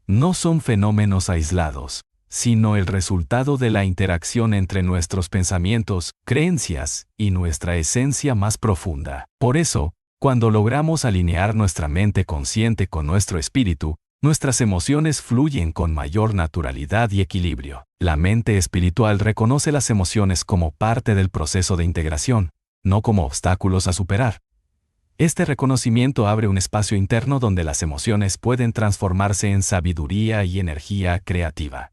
No son fenómenos aislados, sino el resultado de la interacción entre nuestros pensamientos, creencias y nuestra esencia más profunda. Por eso, cuando logramos alinear nuestra mente consciente con nuestro espíritu, nuestras emociones fluyen con mayor naturalidad y equilibrio. La mente espiritual reconoce las emociones como parte del proceso de integración, no como obstáculos a superar. Este reconocimiento abre un espacio interno donde las emociones pueden transformarse en sabiduría y energía creativa.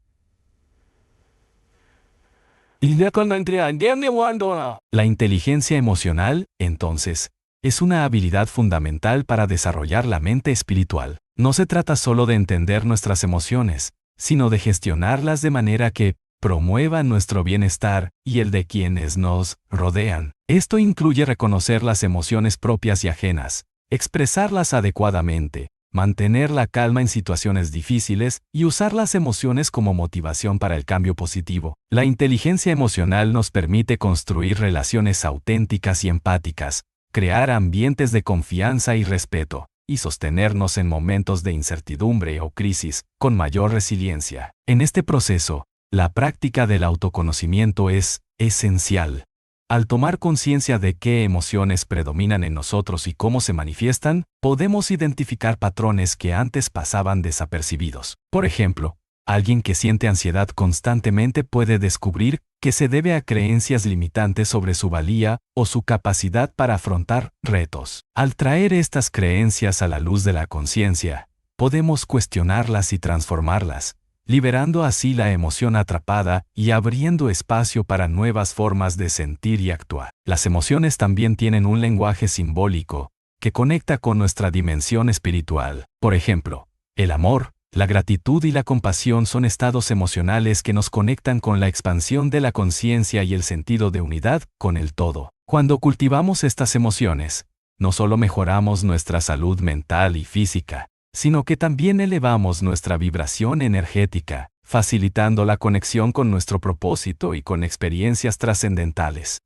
La inteligencia emocional, entonces, es una habilidad fundamental para desarrollar la mente espiritual. No se trata solo de entender nuestras emociones, sino de gestionarlas de manera que promuevan nuestro bienestar y el de quienes nos rodean. Esto incluye reconocer las emociones propias y ajenas, expresarlas adecuadamente, mantener la calma en situaciones difíciles y usar las emociones como motivación para el cambio positivo. La inteligencia emocional nos permite construir relaciones auténticas y empáticas, crear ambientes de confianza y respeto, y sostenernos en momentos de incertidumbre o crisis con mayor resiliencia. En este proceso, la práctica del autoconocimiento es esencial. Al tomar conciencia de qué emociones predominan en nosotros y cómo se manifiestan, podemos identificar patrones que antes pasaban desapercibidos. Por ejemplo, alguien que siente ansiedad constantemente puede descubrir que se debe a creencias limitantes sobre su valía o su capacidad para afrontar retos. Al traer estas creencias a la luz de la conciencia, podemos cuestionarlas y transformarlas, liberando así la emoción atrapada y abriendo espacio para nuevas formas de sentir y actuar. Las emociones también tienen un lenguaje simbólico que conecta con nuestra dimensión espiritual. Por ejemplo, el amor, la gratitud y la compasión son estados emocionales que nos conectan con la expansión de la conciencia y el sentido de unidad con el todo. Cuando cultivamos estas emociones, no solo mejoramos nuestra salud mental y física, sino que también elevamos nuestra vibración energética, facilitando la conexión con nuestro propósito y con experiencias trascendentales.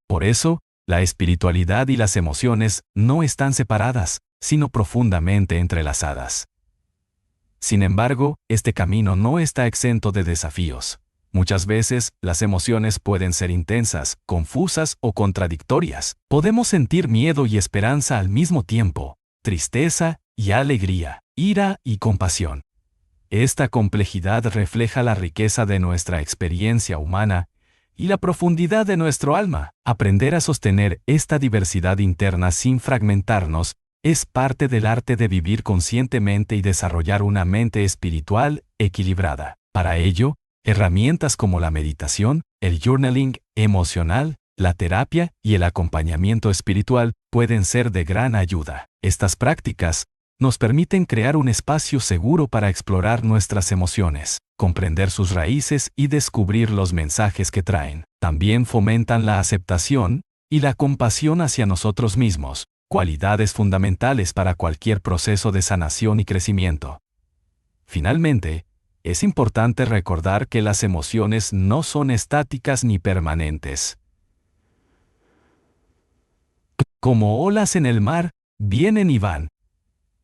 Por eso, la espiritualidad y las emociones no están separadas, sino profundamente entrelazadas. Sin embargo, este camino no está exento de desafíos. Muchas veces, las emociones pueden ser intensas, confusas o contradictorias. Podemos sentir miedo y esperanza al mismo tiempo, tristeza y alegría, ira y compasión. Esta complejidad refleja la riqueza de nuestra experiencia humana y la profundidad de nuestro alma. Aprender a sostener esta diversidad interna sin fragmentarnos es parte del arte de vivir conscientemente y desarrollar una mente espiritual equilibrada. Para ello, herramientas como la meditación, el journaling emocional, la terapia y el acompañamiento espiritual pueden ser de gran ayuda. Estas prácticas nos permiten crear un espacio seguro para explorar nuestras emociones, comprender sus raíces y descubrir los mensajes que traen. También fomentan la aceptación y la compasión hacia nosotros mismos, cualidades fundamentales para cualquier proceso de sanación y crecimiento. Finalmente, es importante recordar que las emociones no son estáticas ni permanentes. Como olas en el mar, vienen y van.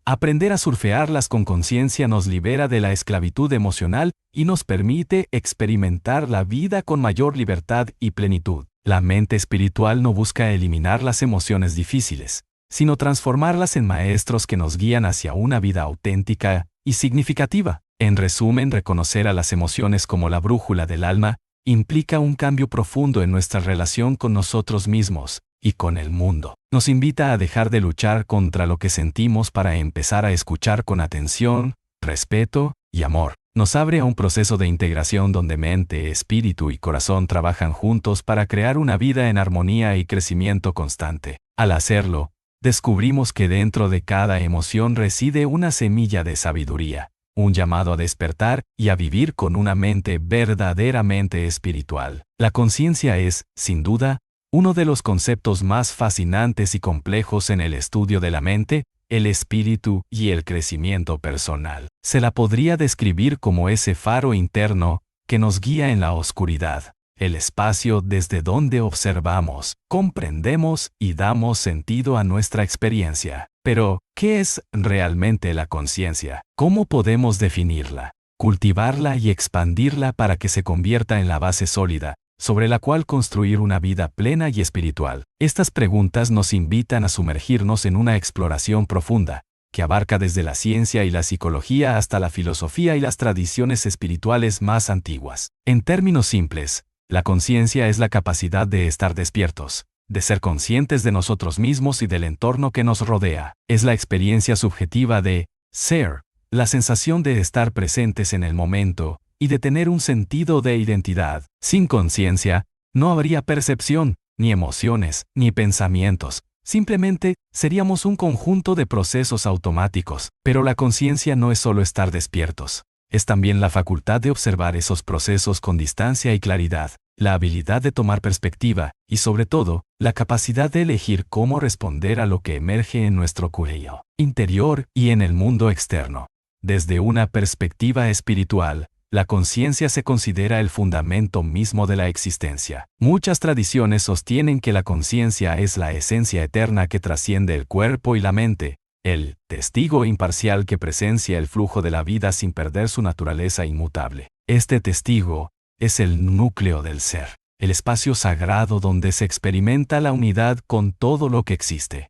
Aprender a surfearlas con conciencia nos libera de la esclavitud emocional y nos permite experimentar la vida con mayor libertad y plenitud. La mente espiritual no busca eliminar las emociones difíciles, sino transformarlas en maestros que nos guían hacia una vida auténtica y significativa. En resumen, reconocer a las emociones como la brújula del alma implica un cambio profundo en nuestra relación con nosotros mismos y con el mundo. Nos invita a dejar de luchar contra lo que sentimos para empezar a escuchar con atención, respeto y amor. Nos abre a un proceso de integración donde mente, espíritu y corazón trabajan juntos para crear una vida en armonía y crecimiento constante. Al hacerlo, descubrimos que dentro de cada emoción reside una semilla de sabiduría, un llamado a despertar y a vivir con una mente verdaderamente espiritual. La conciencia es, sin duda, uno de los conceptos más fascinantes y complejos en el estudio de la mente, el espíritu y el crecimiento personal. Se la podría describir como ese faro interno que nos guía en la oscuridad, el espacio desde donde observamos, comprendemos y damos sentido a nuestra experiencia. Pero, ¿qué es realmente la conciencia? ¿Cómo podemos definirla, cultivarla y expandirla para que se convierta en la base sólida sobre la cual construir una vida plena y espiritual? Estas preguntas nos invitan a sumergirnos en una exploración profunda, que abarca desde la ciencia y la psicología hasta la filosofía y las tradiciones espirituales más antiguas. En términos simples, la conciencia es la capacidad de estar despiertos, de ser conscientes de nosotros mismos y del entorno que nos rodea. Es la experiencia subjetiva de ser, la sensación de estar presentes en el momento, y de tener un sentido de identidad. Sin conciencia, no habría percepción, ni emociones, ni pensamientos. Simplemente, seríamos un conjunto de procesos automáticos. Pero la conciencia no es solo estar despiertos. Es también la facultad de observar esos procesos con distancia y claridad, la habilidad de tomar perspectiva, y sobre todo, la capacidad de elegir cómo responder a lo que emerge en nuestro cuello interior y en el mundo externo. Desde una perspectiva espiritual, la conciencia se considera el fundamento mismo de la existencia. Muchas tradiciones sostienen que la conciencia es la esencia eterna que trasciende el cuerpo y la mente, el testigo imparcial que presencia el flujo de la vida sin perder su naturaleza inmutable. Este testigo es el núcleo del ser, el espacio sagrado donde se experimenta la unidad con todo lo que existe.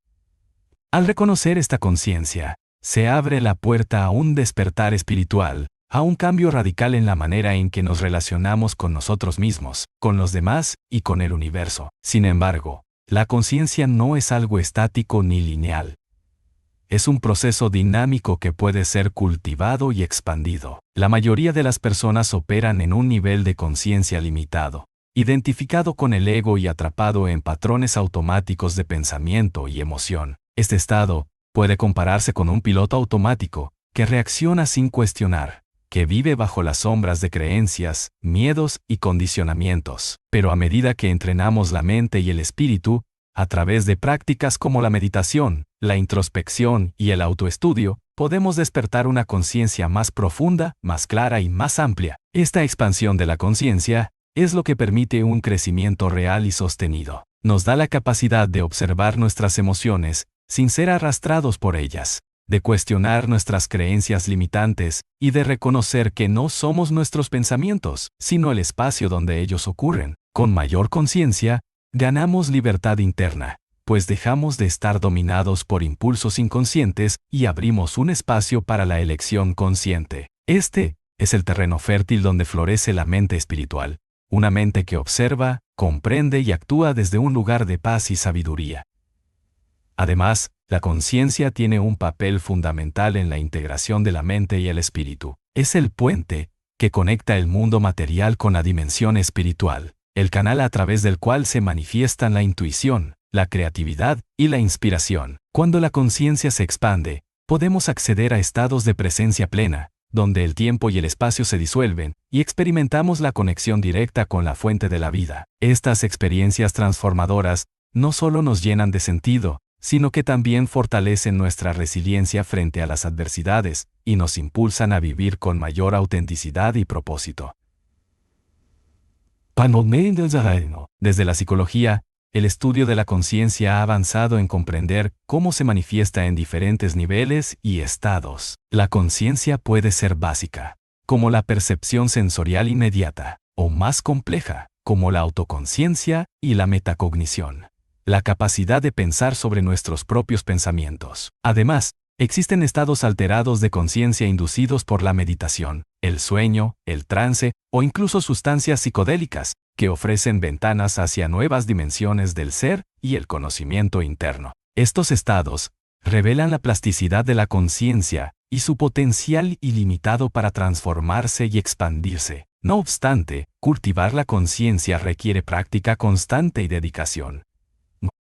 Al reconocer esta conciencia, se abre la puerta a un despertar espiritual, a un cambio radical en la manera en que nos relacionamos con nosotros mismos, con los demás y con el universo. Sin embargo, la conciencia no es algo estático ni lineal. Es un proceso dinámico que puede ser cultivado y expandido. La mayoría de las personas operan en un nivel de conciencia limitado, identificado con el ego y atrapado en patrones automáticos de pensamiento y emoción. Este estado puede compararse con un piloto automático que reacciona sin cuestionar, que vive bajo las sombras de creencias, miedos y condicionamientos. Pero a medida que entrenamos la mente y el espíritu, a través de prácticas como la meditación, la introspección y el autoestudio, podemos despertar una conciencia más profunda, más clara y más amplia. Esta expansión de la conciencia es lo que permite un crecimiento real y sostenido. Nos da la capacidad de observar nuestras emociones sin ser arrastrados por ellas, de cuestionar nuestras creencias limitantes y de reconocer que no somos nuestros pensamientos, sino el espacio donde ellos ocurren. Con mayor conciencia, ganamos libertad interna, pues dejamos de estar dominados por impulsos inconscientes y abrimos un espacio para la elección consciente. Este es el terreno fértil donde florece la mente espiritual, una mente que observa, comprende y actúa desde un lugar de paz y sabiduría. Además, la conciencia tiene un papel fundamental en la integración de la mente y el espíritu. Es el puente que conecta el mundo material con la dimensión espiritual, el canal a través del cual se manifiestan la intuición, la creatividad y la inspiración. Cuando la conciencia se expande, podemos acceder a estados de presencia plena, donde el tiempo y el espacio se disuelven y experimentamos la conexión directa con la fuente de la vida. Estas experiencias transformadoras no solo nos llenan de sentido, sino que también fortalecen nuestra resiliencia frente a las adversidades y nos impulsan a vivir con mayor autenticidad y propósito. Desde la psicología, el estudio de la conciencia ha avanzado en comprender cómo se manifiesta en diferentes niveles y estados. La conciencia puede ser básica, como la percepción sensorial inmediata, o más compleja, como la autoconciencia y la metacognición, la capacidad de pensar sobre nuestros propios pensamientos. Además, existen estados alterados de conciencia inducidos por la meditación, el sueño, el trance o incluso sustancias psicodélicas, que ofrecen ventanas hacia nuevas dimensiones del ser y el conocimiento interno. Estos estados revelan la plasticidad de la conciencia y su potencial ilimitado para transformarse y expandirse. No obstante, cultivar la conciencia requiere práctica constante y dedicación.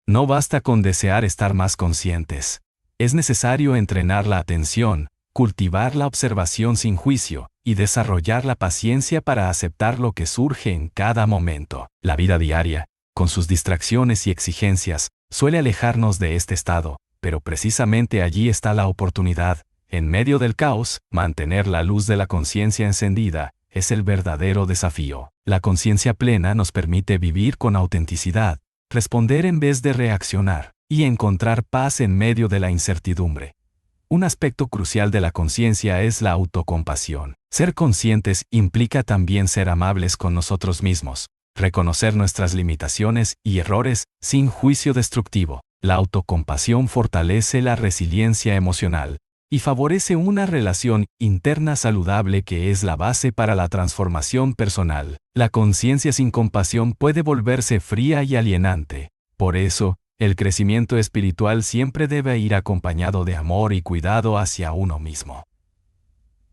No basta con desear estar más conscientes. Es necesario entrenar la atención, cultivar la observación sin juicio y desarrollar la paciencia para aceptar lo que surge en cada momento. La vida diaria, con sus distracciones y exigencias, suele alejarnos de este estado, pero precisamente allí está la oportunidad. En medio del caos, mantener la luz de la conciencia encendida es el verdadero desafío. La conciencia plena nos permite vivir con autenticidad, responder en vez de reaccionar, y encontrar paz en medio de la incertidumbre. Un aspecto crucial de la conciencia es la autocompasión. Ser conscientes implica también ser amables con nosotros mismos, reconocer nuestras limitaciones y errores sin juicio destructivo. La autocompasión fortalece la resiliencia emocional y favorece una relación interna saludable que es la base para la transformación personal. La conciencia sin compasión puede volverse fría y alienante. Por eso, el crecimiento espiritual siempre debe ir acompañado de amor y cuidado hacia uno mismo.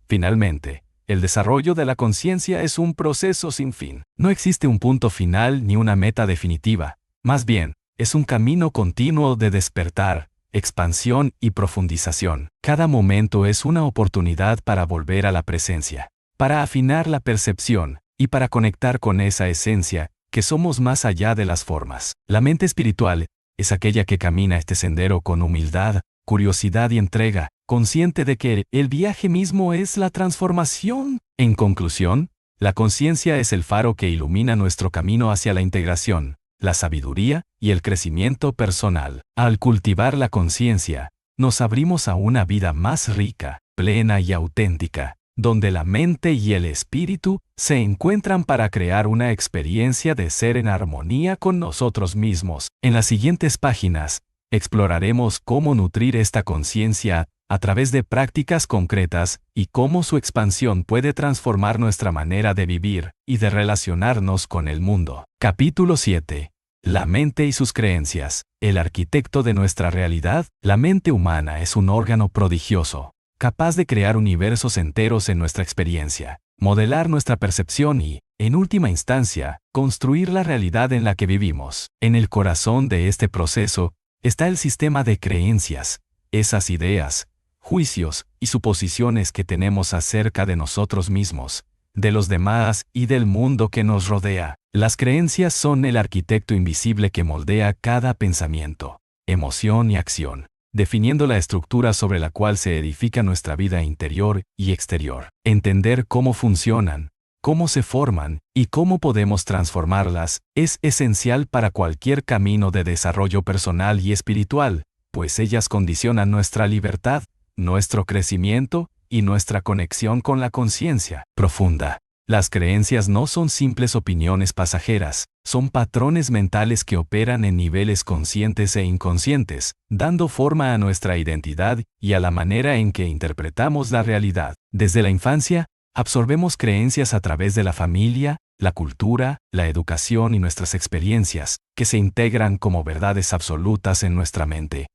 Finalmente, el desarrollo de la conciencia es un proceso sin fin. No existe un punto final ni una meta definitiva. Más bien, es un camino continuo de despertar, expansión y profundización. Cada momento es una oportunidad para volver a la presencia, para afinar la percepción y para conectar con esa esencia, que somos más allá de las formas. La mente espiritual es aquella que camina este sendero con humildad, curiosidad y entrega, consciente de que el viaje mismo es la transformación. En conclusión, la conciencia es el faro que ilumina nuestro camino hacia la integración, la sabiduría y el crecimiento personal. Al cultivar la conciencia, nos abrimos a una vida más rica, plena y auténtica, donde la mente y el espíritu se encuentran para crear una experiencia de ser en armonía con nosotros mismos. En las siguientes páginas, exploraremos cómo nutrir esta conciencia a través de prácticas concretas y cómo su expansión puede transformar nuestra manera de vivir y de relacionarnos con el mundo. Capítulo 7. La mente y sus creencias. El arquitecto de nuestra realidad. La mente humana es un órgano prodigioso, capaz de crear universos enteros en nuestra experiencia, modelar nuestra percepción y, en última instancia, construir la realidad en la que vivimos. En el corazón de este proceso está el sistema de creencias, esas ideas, juicios y suposiciones que tenemos acerca de nosotros mismos, de los demás y del mundo que nos rodea. Las creencias son el arquitecto invisible que moldea cada pensamiento, emoción y acción, definiendo la estructura sobre la cual se edifica nuestra vida interior y exterior. Entender cómo funcionan, cómo se forman y cómo podemos transformarlas es esencial para cualquier camino de desarrollo personal y espiritual, pues ellas condicionan nuestra libertad, nuestro crecimiento y nuestra conexión con la conciencia profunda. Las creencias no son simples opiniones pasajeras, son patrones mentales que operan en niveles conscientes e inconscientes, dando forma a nuestra identidad y a la manera en que interpretamos la realidad. Desde la infancia, absorbemos creencias a través de la familia, la cultura, la educación y nuestras experiencias, que se integran como verdades absolutas en nuestra mente.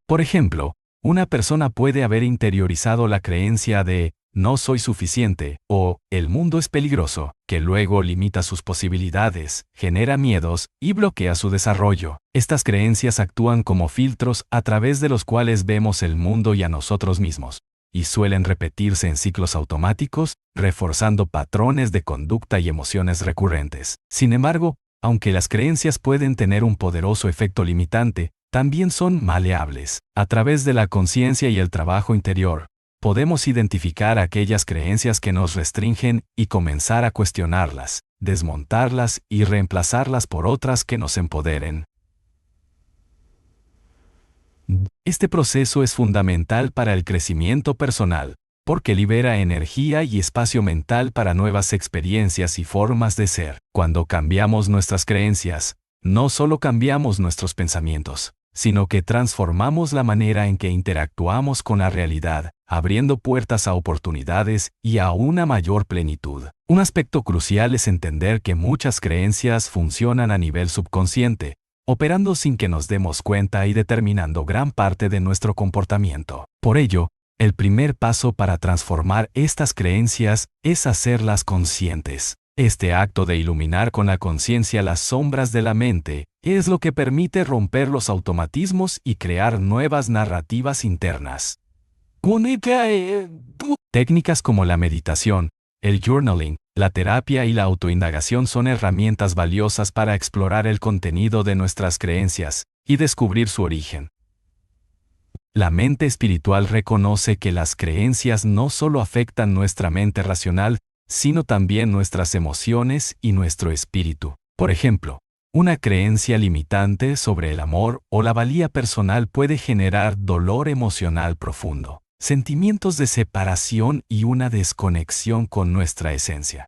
Por ejemplo, una persona puede haber interiorizado la creencia de «no soy suficiente» o «el mundo es peligroso», que luego limita sus posibilidades, genera miedos y bloquea su desarrollo. Estas creencias actúan como filtros a través de los cuales vemos el mundo y a nosotros mismos, y suelen repetirse en ciclos automáticos, reforzando patrones de conducta y emociones recurrentes. Sin embargo, aunque las creencias pueden tener un poderoso efecto limitante, también son maleables. A través de la conciencia y el trabajo interior, podemos identificar aquellas creencias que nos restringen y comenzar a cuestionarlas, desmontarlas y reemplazarlas por otras que nos empoderen. Este proceso es fundamental para el crecimiento personal, porque libera energía y espacio mental para nuevas experiencias y formas de ser. Cuando cambiamos nuestras creencias, no solo cambiamos nuestros pensamientos, sino que transformamos la manera en que interactuamos con la realidad, abriendo puertas a oportunidades y a una mayor plenitud. Un aspecto crucial es entender que muchas creencias funcionan a nivel subconsciente, operando sin que nos demos cuenta y determinando gran parte de nuestro comportamiento. Por ello, el primer paso para transformar estas creencias es hacerlas conscientes. Este acto de iluminar con la conciencia las sombras de la mente es lo que permite romper los automatismos y crear nuevas narrativas internas. Técnicas como la meditación, el journaling, la terapia y la autoindagación son herramientas valiosas para explorar el contenido de nuestras creencias y descubrir su origen. La mente espiritual reconoce que las creencias no solo afectan nuestra mente racional, sino también nuestras emociones y nuestro espíritu. Por ejemplo, una creencia limitante sobre el amor o la valía personal puede generar dolor emocional profundo, sentimientos de separación y una desconexión con nuestra esencia.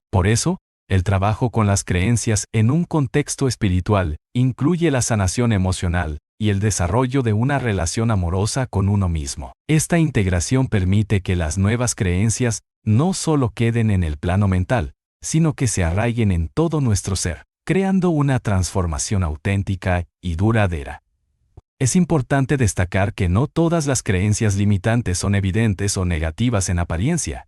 Por eso, el trabajo con las creencias en un contexto espiritual incluye la sanación emocional y el desarrollo de una relación amorosa con uno mismo. Esta integración permite que las nuevas creencias no solo queden en el plano mental, sino que se arraiguen en todo nuestro ser, creando una transformación auténtica y duradera. Es importante destacar que no todas las creencias limitantes son evidentes o negativas en apariencia.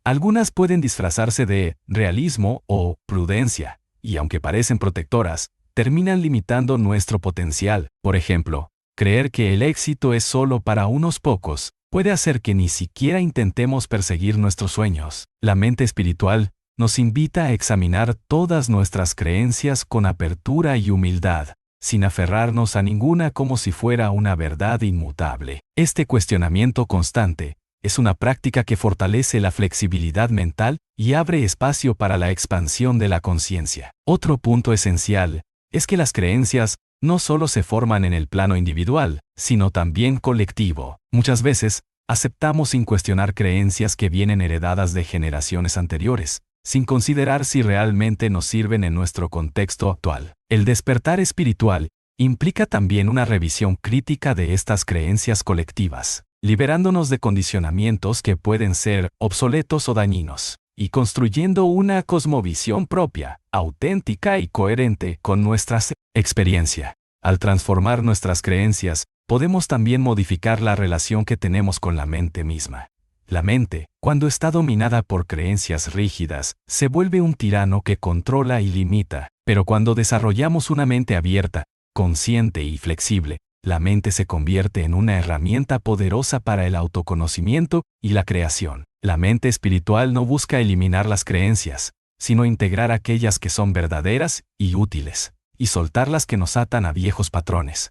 Algunas pueden disfrazarse de realismo o prudencia, y aunque parecen protectoras, terminan limitando nuestro potencial. Por ejemplo, creer que el éxito es solo para unos pocos puede hacer que ni siquiera intentemos perseguir nuestros sueños. La mente espiritual nos invita a examinar todas nuestras creencias con apertura y humildad, sin aferrarnos a ninguna como si fuera una verdad inmutable. Este cuestionamiento constante es una práctica que fortalece la flexibilidad mental y abre espacio para la expansión de la conciencia. Otro punto esencial es que las creencias no solo se forman en el plano individual, sino también colectivo. Muchas veces, aceptamos sin cuestionar creencias que vienen heredadas de generaciones anteriores, sin considerar si realmente nos sirven en nuestro contexto actual. El despertar espiritual implica también una revisión crítica de estas creencias colectivas, liberándonos de condicionamientos que pueden ser obsoletos o dañinos, y construyendo una cosmovisión propia, auténtica y coherente con nuestra experiencia. Al transformar nuestras creencias, podemos también modificar la relación que tenemos con la mente misma. La mente, cuando está dominada por creencias rígidas, se vuelve un tirano que controla y limita, pero cuando desarrollamos una mente abierta, consciente y flexible, la mente se convierte en una herramienta poderosa para el autoconocimiento y la creación. La mente espiritual no busca eliminar las creencias, sino integrar aquellas que son verdaderas y útiles, y soltar las que nos atan a viejos patrones.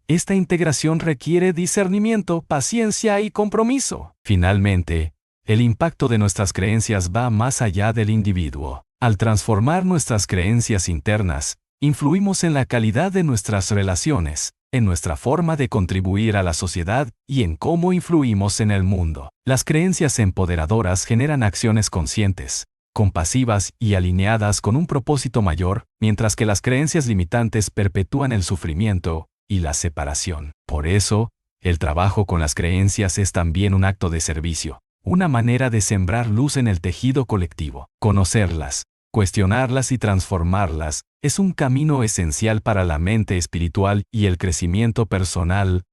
Esta integración requiere discernimiento, paciencia y compromiso. Finalmente, el impacto de nuestras creencias va más allá del individuo. Al transformar nuestras creencias internas, influimos en la calidad de nuestras relaciones, en nuestra forma de contribuir a la sociedad y en cómo influimos en el mundo. Las creencias empoderadoras generan acciones conscientes, compasivas y alineadas con un propósito mayor, mientras que las creencias limitantes perpetúan el sufrimiento y la separación. Por eso, el trabajo con las creencias es también un acto de servicio, una manera de sembrar luz en el tejido colectivo. Conocerlas, cuestionarlas y transformarlas es un camino esencial para la mente espiritual y el crecimiento personal.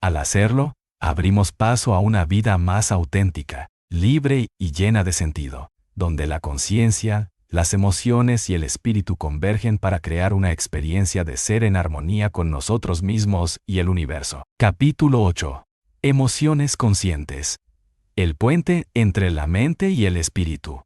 Al hacerlo, abrimos paso a una vida más auténtica, libre y llena de sentido, donde la conciencia, las emociones y el espíritu convergen para crear una experiencia de ser en armonía con nosotros mismos y el universo. Capítulo 8. Emociones conscientes. El puente entre la mente y el espíritu.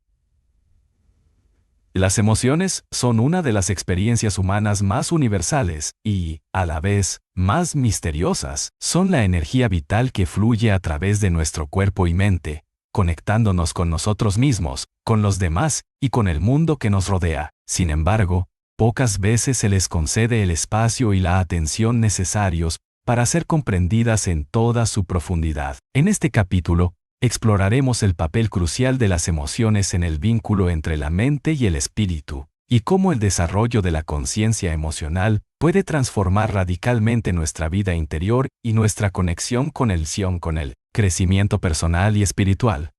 Las emociones son una de las experiencias humanas más universales y, a la vez, más misteriosas. Son la energía vital que fluye a través de nuestro cuerpo y mente, conectándonos con nosotros mismos, con los demás y con el mundo que nos rodea. Sin embargo, pocas veces se les concede el espacio y la atención necesarios para ser comprendidas en toda su profundidad. En este capítulo, exploraremos el papel crucial de las emociones en el vínculo entre la mente y el espíritu, y cómo el desarrollo de la conciencia emocional puede transformar radicalmente nuestra vida interior y nuestra conexión con el crecimiento personal y espiritual.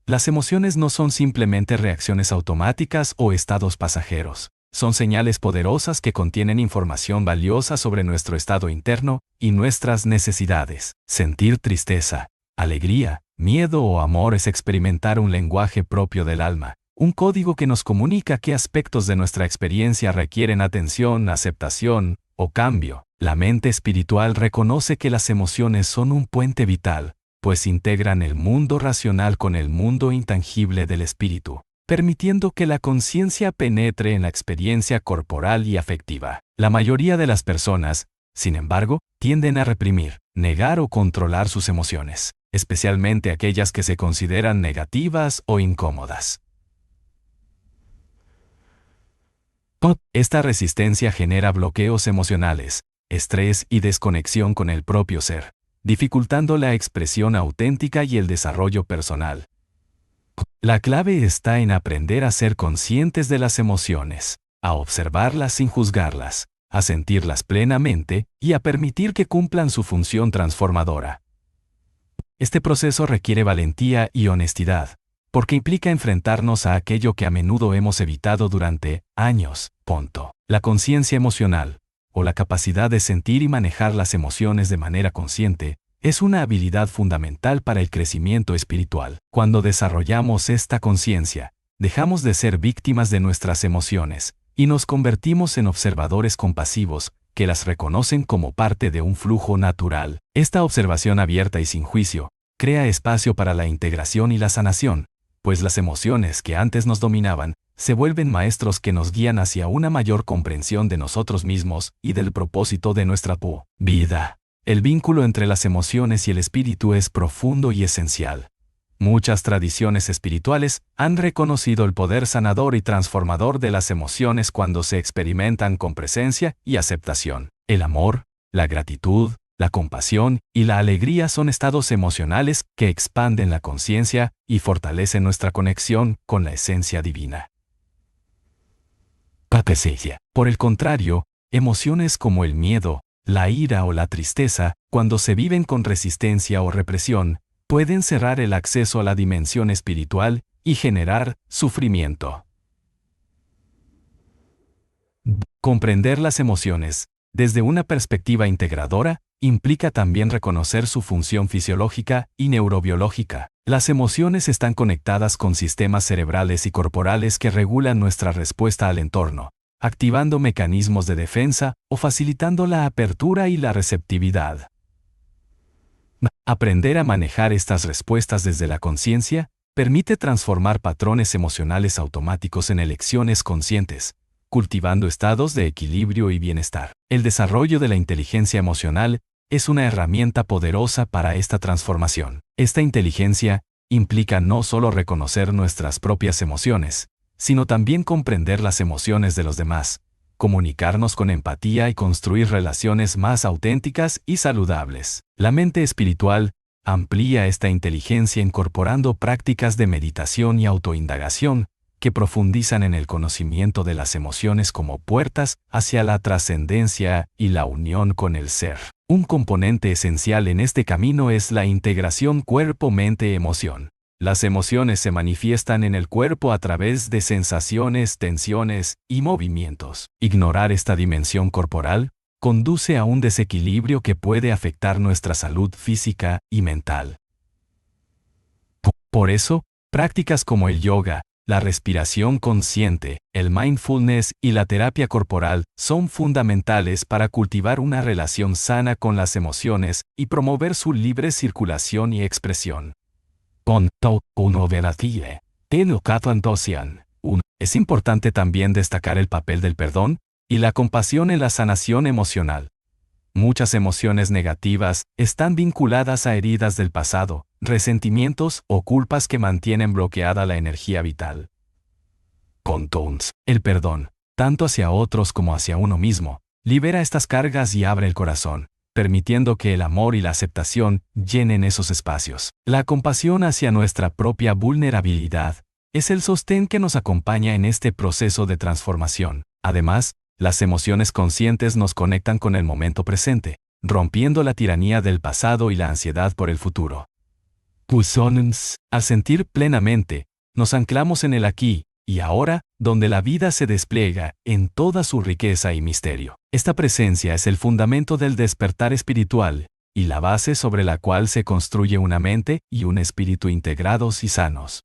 Las emociones no son simplemente reacciones automáticas o estados pasajeros. Son señales poderosas que contienen información valiosa sobre nuestro estado interno y nuestras necesidades. Sentir tristeza, alegría, miedo o amor es experimentar un lenguaje propio del alma, un código que nos comunica qué aspectos de nuestra experiencia requieren atención, aceptación o cambio. La mente espiritual reconoce que las emociones son un puente vital, pues integran el mundo racional con el mundo intangible del espíritu, permitiendo que la conciencia penetre en la experiencia corporal y afectiva. La mayoría de las personas, sin embargo, tienden a reprimir, negar o controlar sus emociones, especialmente aquellas que se consideran negativas o incómodas. Esta resistencia genera bloqueos emocionales, estrés y desconexión con el propio ser, dificultando la expresión auténtica y el desarrollo personal. La clave está en aprender a ser conscientes de las emociones, a observarlas sin juzgarlas, a sentirlas plenamente y a permitir que cumplan su función transformadora. Este proceso requiere valentía y honestidad, porque implica enfrentarnos a aquello que a menudo hemos evitado durante años. La conciencia emocional, o la capacidad de sentir y manejar las emociones de manera consciente, es una habilidad fundamental para el crecimiento espiritual. Cuando desarrollamos esta conciencia, dejamos de ser víctimas de nuestras emociones y nos convertimos en observadores compasivos que las reconocen como parte de un flujo natural. Esta observación abierta y sin juicio crea espacio para la integración y la sanación, pues las emociones que antes nos dominaban se vuelven maestros que nos guían hacia una mayor comprensión de nosotros mismos y del propósito de nuestra vida. El vínculo entre las emociones y el espíritu es profundo y esencial. Muchas tradiciones espirituales han reconocido el poder sanador y transformador de las emociones cuando se experimentan con presencia y aceptación. El amor, la gratitud, la compasión y la alegría son estados emocionales que expanden la conciencia y fortalecen nuestra conexión con la esencia divina. Por el contrario, Emociones como el miedo, la ira o la tristeza, cuando se viven con resistencia o represión, pueden cerrar el acceso a la dimensión espiritual y generar sufrimiento. Comprender las emociones desde una perspectiva integradora implica también reconocer su función fisiológica y neurobiológica. Las emociones están conectadas con sistemas cerebrales y corporales que regulan nuestra respuesta al entorno, activando mecanismos de defensa o facilitando la apertura y la receptividad. Aprender a manejar estas respuestas desde la conciencia permite transformar patrones emocionales automáticos en elecciones conscientes, cultivando estados de equilibrio y bienestar. El desarrollo de la inteligencia emocional es una herramienta poderosa para esta transformación. Esta inteligencia implica no solo reconocer nuestras propias emociones, sino también comprender las emociones de los demás, comunicarnos con empatía y construir relaciones más auténticas y saludables. La mente espiritual amplía esta inteligencia incorporando prácticas de meditación y autoindagación que profundizan en el conocimiento de las emociones como puertas hacia la trascendencia y la unión con el ser. Un componente esencial en este camino es la integración cuerpo-mente-emoción. Las emociones se manifiestan en el cuerpo a través de sensaciones, tensiones y movimientos. Ignorar esta dimensión corporal conduce a un desequilibrio que puede afectar nuestra salud física y mental. Por eso, prácticas como el yoga, la respiración consciente, el mindfulness y la terapia corporal son fundamentales para cultivar una relación sana con las emociones y promover su libre circulación y expresión. Es importante también destacar el papel del perdón y la compasión en la sanación emocional. Muchas emociones negativas están vinculadas a heridas del pasado, resentimientos o culpas que mantienen bloqueada la energía vital. El perdón, tanto hacia otros como hacia uno mismo, libera estas cargas y abre el corazón, permitiendo que el amor y la aceptación llenen esos espacios. La compasión hacia nuestra propia vulnerabilidad es el sostén que nos acompaña en este proceso de transformación. Además, las emociones conscientes nos conectan con el momento presente, rompiendo la tiranía del pasado y la ansiedad por el futuro. Al sentir plenamente, nos anclamos en el aquí y ahora, donde la vida se despliega en toda su riqueza y misterio. Esta presencia es el fundamento del despertar espiritual y la base sobre la cual se construye una mente y un espíritu integrados y sanos.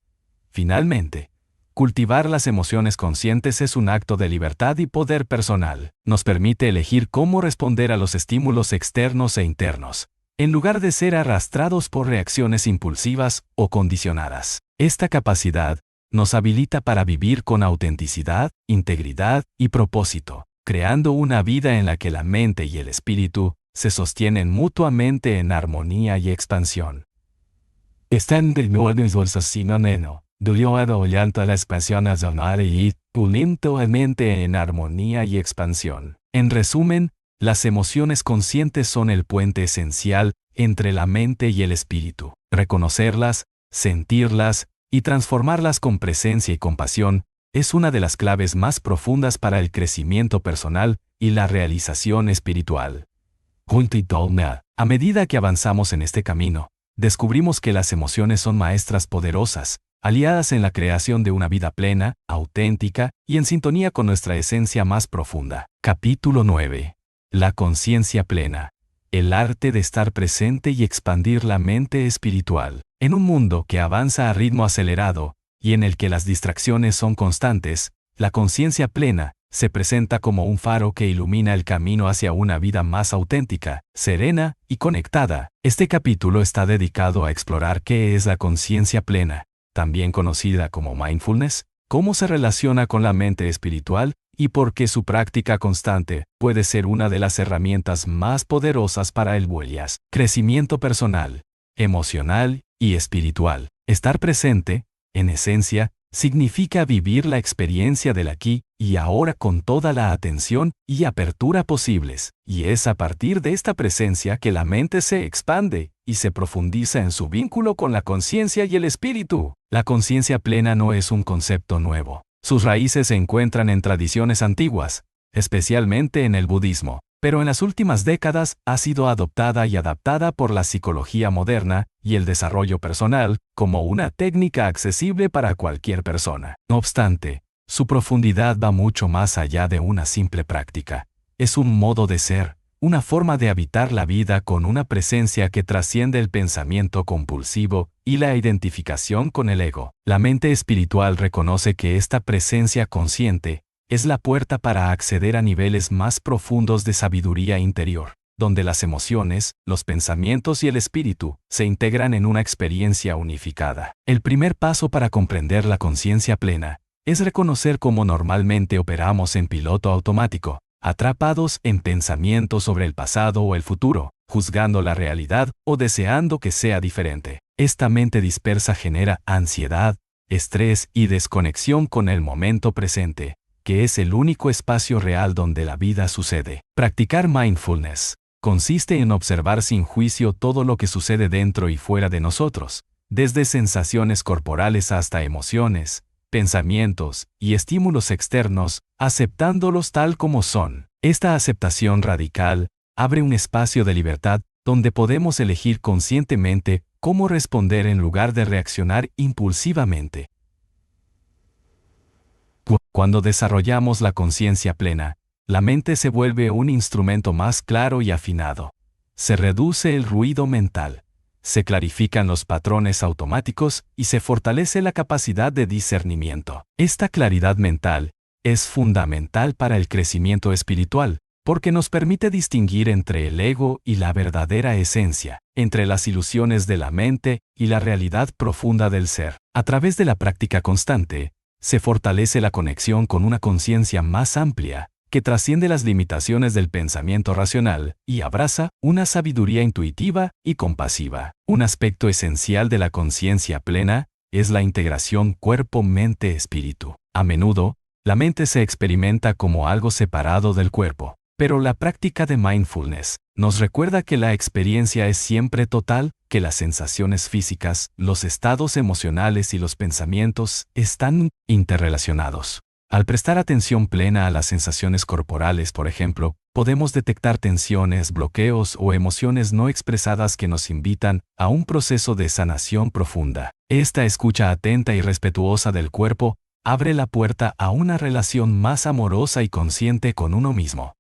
Finalmente, cultivar las emociones conscientes es un acto de libertad y poder personal. Nos permite elegir cómo responder a los estímulos externos e internos, en lugar de ser arrastrados por reacciones impulsivas o condicionadas. Esta capacidad nos habilita para vivir con autenticidad, integridad y propósito, creando una vida en la que la mente y el espíritu se sostienen mutuamente en armonía y expansión. Están de nuevo sinónimo. La expansión y mutuamente en armonía y expansión. En resumen, las emociones conscientes son el puente esencial entre la mente y el espíritu. Reconocerlas, sentirlas y transformarlas con presencia y compasión es una de las claves más profundas para el crecimiento personal y la realización espiritual. A medida que avanzamos en este camino, descubrimos que las emociones son maestras poderosas, aliadas en la creación de una vida plena, auténtica y en sintonía con nuestra esencia más profunda. Capítulo 9. La conciencia plena. El arte de estar presente y expandir la mente espiritual. En un mundo que avanza a ritmo acelerado y en el que las distracciones son constantes, la conciencia plena se presenta como un faro que ilumina el camino hacia una vida más auténtica, serena y conectada. Este capítulo está dedicado a explorar qué es la conciencia plena, también conocida como mindfulness, cómo se relaciona con la mente espiritual y por qué su práctica constante puede ser una de las herramientas más poderosas para el crecimiento personal, emocional y espiritual. Estar presente, en esencia, significa vivir la experiencia del aquí y ahora con toda la atención y apertura posibles, y es a partir de esta presencia que la mente se expande y se profundiza en su vínculo con la conciencia y el espíritu. La conciencia plena no es un concepto nuevo. Sus raíces se encuentran en tradiciones antiguas, especialmente en el budismo, pero en las últimas décadas ha sido adoptada y adaptada por la psicología moderna y el desarrollo personal como una técnica accesible para cualquier persona. No obstante, su profundidad va mucho más allá de una simple práctica. Es un modo de ser, una forma de habitar la vida con una presencia que trasciende el pensamiento compulsivo y la identificación con el ego. La mente espiritual reconoce que esta presencia consciente es la puerta para acceder a niveles más profundos de sabiduría interior, donde las emociones, los pensamientos y el espíritu se integran en una experiencia unificada. El primer paso para comprender la conciencia plena es reconocer cómo normalmente operamos en piloto automático, atrapados en pensamientos sobre el pasado o el futuro, juzgando la realidad o deseando que sea diferente. Esta mente dispersa genera ansiedad, estrés y desconexión con el momento presente, que es el único espacio real donde la vida sucede. Practicar mindfulness consiste en observar sin juicio todo lo que sucede dentro y fuera de nosotros, desde sensaciones corporales hasta emociones, pensamientos y estímulos externos, aceptándolos tal como son. Esta aceptación radical abre un espacio de libertad donde podemos elegir conscientemente cómo responder en lugar de reaccionar impulsivamente. Cuando desarrollamos la conciencia plena, la mente se vuelve un instrumento más claro y afinado. Se reduce el ruido mental, se clarifican los patrones automáticos y se fortalece la capacidad de discernimiento. Esta claridad mental es fundamental para el crecimiento espiritual, porque nos permite distinguir entre el ego y la verdadera esencia, entre las ilusiones de la mente y la realidad profunda del ser. A través de la práctica constante, se fortalece la conexión con una conciencia más amplia, que trasciende las limitaciones del pensamiento racional y abraza una sabiduría intuitiva y compasiva. Un aspecto esencial de la conciencia plena es la integración cuerpo-mente-espíritu. A menudo, la mente se experimenta como algo separado del cuerpo, pero la práctica de mindfulness nos recuerda que la experiencia es siempre total, que las sensaciones físicas, los estados emocionales y los pensamientos están interrelacionados. Al prestar atención plena a las sensaciones corporales, por ejemplo, podemos detectar tensiones, bloqueos o emociones no expresadas que nos invitan a un proceso de sanación profunda. Esta escucha atenta y respetuosa del cuerpo abre la puerta a una relación más amorosa y consciente con uno mismo.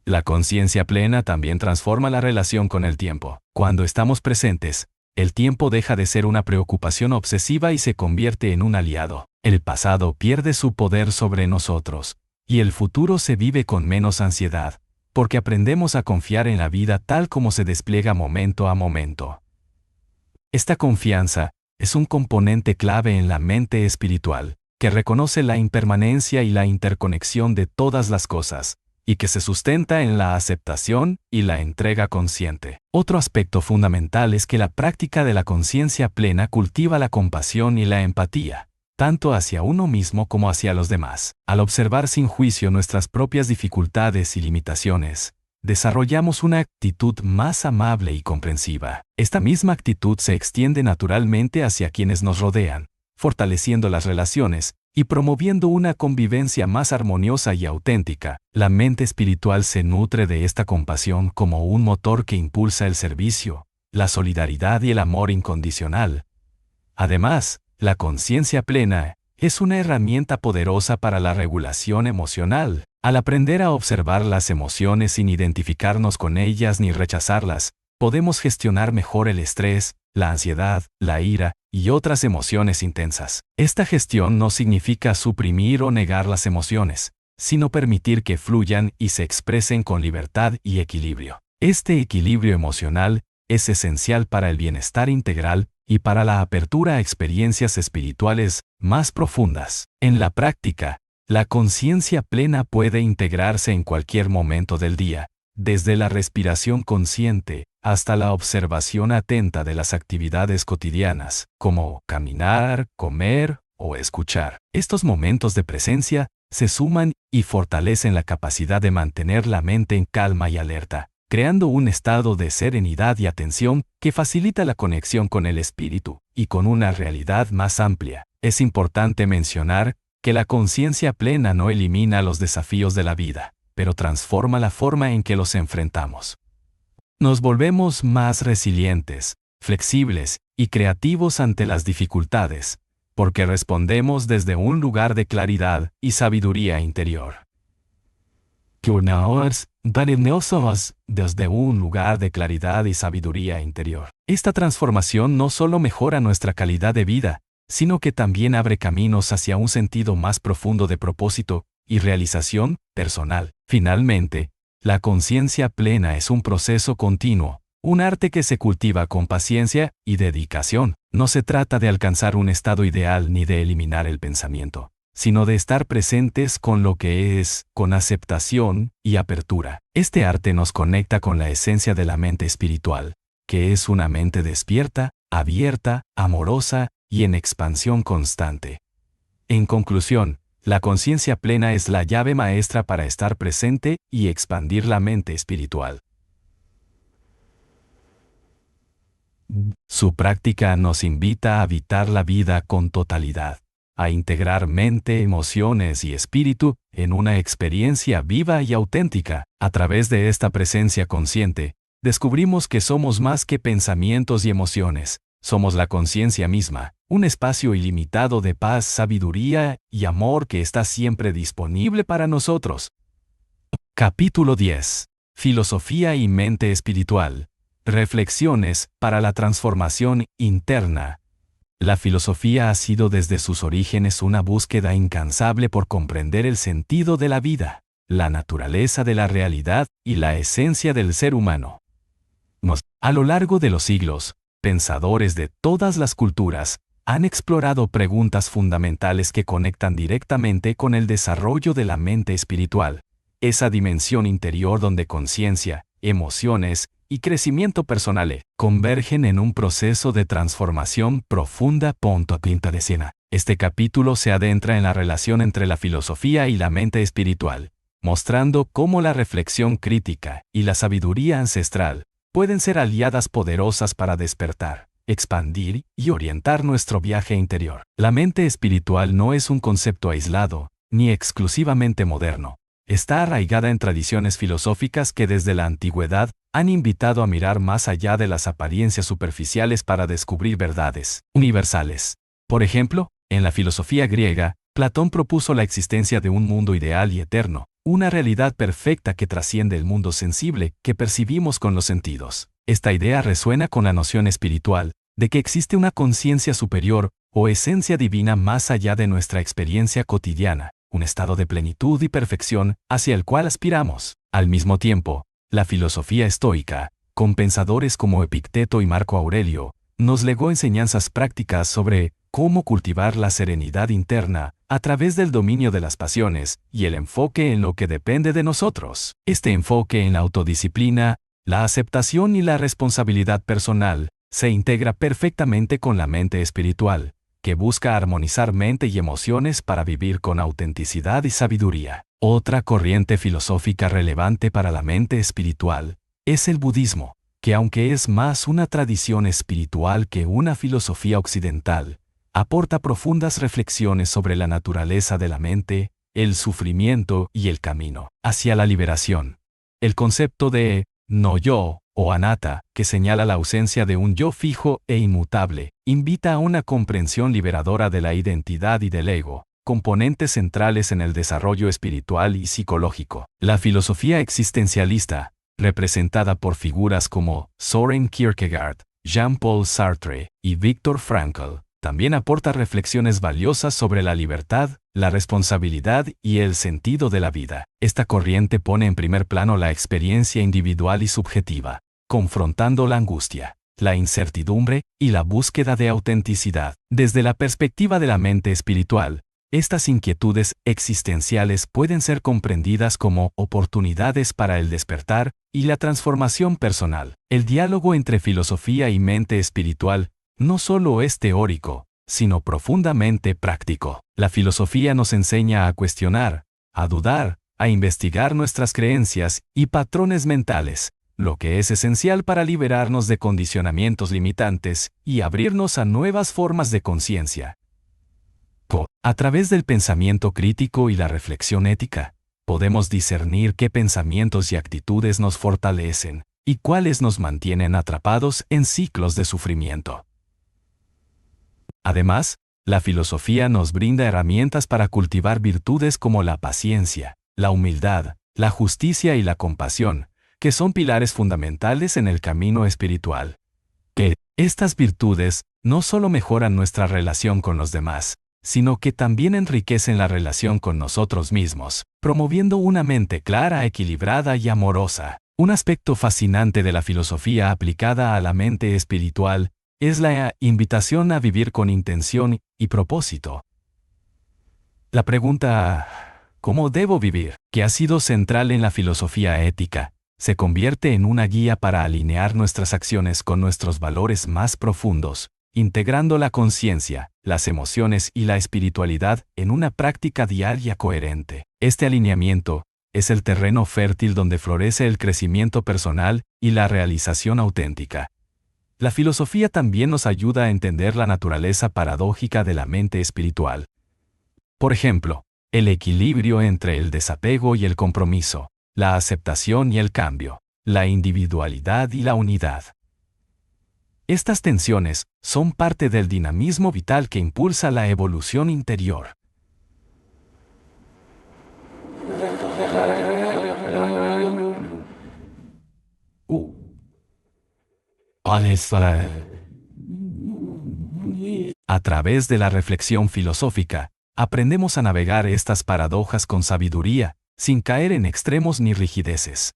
La conciencia plena también transforma la relación con el tiempo. Cuando estamos presentes, el tiempo deja de ser una preocupación obsesiva y se convierte en un aliado. El pasado pierde su poder sobre nosotros, y el futuro se vive con menos ansiedad, porque aprendemos a confiar en la vida tal como se despliega momento a momento. Esta confianza es un componente clave en la mente espiritual, que reconoce la impermanencia y la interconexión de todas las cosas, y que se sustenta en la aceptación y la entrega consciente. Otro aspecto fundamental es que la práctica de la conciencia plena cultiva la compasión y la empatía, tanto hacia uno mismo como hacia los demás. Al observar sin juicio nuestras propias dificultades y limitaciones, desarrollamos una actitud más amable y comprensiva. Esta misma actitud se extiende naturalmente hacia quienes nos rodean, fortaleciendo las relaciones y promoviendo una convivencia más armoniosa y auténtica. La mente espiritual se nutre de esta compasión como un motor que impulsa el servicio, la solidaridad y el amor incondicional. Además, la conciencia plena es una herramienta poderosa para la regulación emocional. Al aprender a observar las emociones sin identificarnos con ellas ni rechazarlas, podemos gestionar mejor el estrés, la ansiedad, la ira y otras emociones intensas. Esta gestión no significa suprimir o negar las emociones, sino permitir que fluyan y se expresen con libertad y equilibrio. Este equilibrio emocional es esencial para el bienestar integral y para la apertura a experiencias espirituales más profundas. En la práctica, la conciencia plena puede integrarse en cualquier momento del día, desde la respiración consciente hasta la observación atenta de las actividades cotidianas, como caminar, comer o escuchar. Estos momentos de presencia se suman y fortalecen la capacidad de mantener la mente en calma y alerta, creando un estado de serenidad y atención que facilita la conexión con el espíritu y con una realidad más amplia. Es importante mencionar que la conciencia plena no elimina los desafíos de la vida, pero transforma la forma en que los enfrentamos. Nos volvemos más resilientes, flexibles y creativos ante las dificultades, porque respondemos desde un lugar de claridad y sabiduría interior. Desde un lugar de claridad y sabiduría interior. Esta transformación no solo mejora nuestra calidad de vida, sino que también abre caminos hacia un sentido más profundo de propósito y realización personal. Finalmente, la conciencia plena es un proceso continuo, un arte que se cultiva con paciencia y dedicación. No se trata de alcanzar un estado ideal ni de eliminar el pensamiento, sino de estar presentes con lo que es, con aceptación y apertura. Este arte nos conecta con la esencia de la mente espiritual, que es una mente despierta, abierta, amorosa y en expansión constante. En conclusión, la conciencia plena es la llave maestra para estar presente y expandir la mente espiritual. Su práctica nos invita a habitar la vida con totalidad, a integrar mente, emociones y espíritu en una experiencia viva y auténtica. A través de esta presencia consciente, descubrimos que somos más que pensamientos y emociones, somos la conciencia misma, un espacio ilimitado de paz, sabiduría y amor que está siempre disponible para nosotros. Capítulo 10. Filosofía y mente espiritual. Reflexiones para la transformación interna. La filosofía ha sido desde sus orígenes una búsqueda incansable por comprender el sentido de la vida, la naturaleza de la realidad y la esencia del ser humano. A lo largo de los siglos, pensadores de todas las culturas han explorado preguntas fundamentales que conectan directamente con el desarrollo de la mente espiritual, esa dimensión interior donde conciencia, emociones y crecimiento personal convergen en un proceso de transformación profunda. Este capítulo se adentra en la relación entre la filosofía y la mente espiritual, mostrando cómo la reflexión crítica y la sabiduría ancestral pueden ser aliadas poderosas para despertar, expandir y orientar nuestro viaje interior. La mente espiritual no es un concepto aislado, ni exclusivamente moderno. Está arraigada en tradiciones filosóficas que desde la antigüedad han invitado a mirar más allá de las apariencias superficiales para descubrir verdades universales. Por ejemplo, en la filosofía griega, Platón propuso la existencia de un mundo ideal y eterno, una realidad perfecta que trasciende el mundo sensible que percibimos con los sentidos. Esta idea resuena con la noción espiritual, de que existe una conciencia superior o esencia divina más allá de nuestra experiencia cotidiana, un estado de plenitud y perfección hacia el cual aspiramos. Al mismo tiempo, la filosofía estoica, con pensadores como Epicteto y Marco Aurelio, nos legó enseñanzas prácticas sobre cómo cultivar la serenidad interna a través del dominio de las pasiones y el enfoque en lo que depende de nosotros. Este enfoque en la autodisciplina, la aceptación y la responsabilidad personal se integra perfectamente con la mente espiritual, que busca armonizar mente y emociones para vivir con autenticidad y sabiduría. Otra corriente filosófica relevante para la mente espiritual es el budismo, que aunque es más una tradición espiritual que una filosofía occidental, aporta profundas reflexiones sobre la naturaleza de la mente, el sufrimiento y el camino hacia la liberación. El concepto de no yo o anatta, que señala la ausencia de un yo fijo e inmutable, invita a una comprensión liberadora de la identidad y del ego, componentes centrales en el desarrollo espiritual y psicológico. La filosofía existencialista, representada por figuras como Søren Kierkegaard, Jean-Paul Sartre y Viktor Frankl, también aporta reflexiones valiosas sobre la libertad, la responsabilidad y el sentido de la vida. Esta corriente pone en primer plano la experiencia individual y subjetiva, confrontando la angustia, la incertidumbre y la búsqueda de autenticidad. Desde la perspectiva de la mente espiritual, estas inquietudes existenciales pueden ser comprendidas como oportunidades para el despertar y la transformación personal. El diálogo entre filosofía y mente espiritual no solo es teórico, sino profundamente práctico. La filosofía nos enseña a cuestionar, a dudar, a investigar nuestras creencias y patrones mentales, lo que es esencial para liberarnos de condicionamientos limitantes y abrirnos a nuevas formas de conciencia. A través del pensamiento crítico y la reflexión ética, podemos discernir qué pensamientos y actitudes nos fortalecen y cuáles nos mantienen atrapados en ciclos de sufrimiento. Además, la filosofía nos brinda herramientas para cultivar virtudes como la paciencia, la humildad, la justicia y la compasión, que son pilares fundamentales en el camino espiritual. Estas virtudes no solo mejoran nuestra relación con los demás, sino que también enriquecen la relación con nosotros mismos, promoviendo una mente clara, equilibrada y amorosa. Un aspecto fascinante de la filosofía aplicada a la mente espiritual es la invitación a vivir con intención y propósito. La pregunta ¿cómo debo vivir?, que ha sido central en la filosofía ética, se convierte en una guía para alinear nuestras acciones con nuestros valores más profundos, integrando la conciencia, las emociones y la espiritualidad en una práctica diaria coherente. Este alineamiento es el terreno fértil donde florece el crecimiento personal y la realización auténtica. La filosofía también nos ayuda a entender la naturaleza paradójica de la mente espiritual. Por ejemplo, el equilibrio entre el desapego y el compromiso, la aceptación y el cambio, la individualidad y la unidad. Estas tensiones son parte del dinamismo vital que impulsa la evolución interior. A través de la reflexión filosófica, aprendemos a navegar estas paradojas con sabiduría, sin caer en extremos ni rigideces.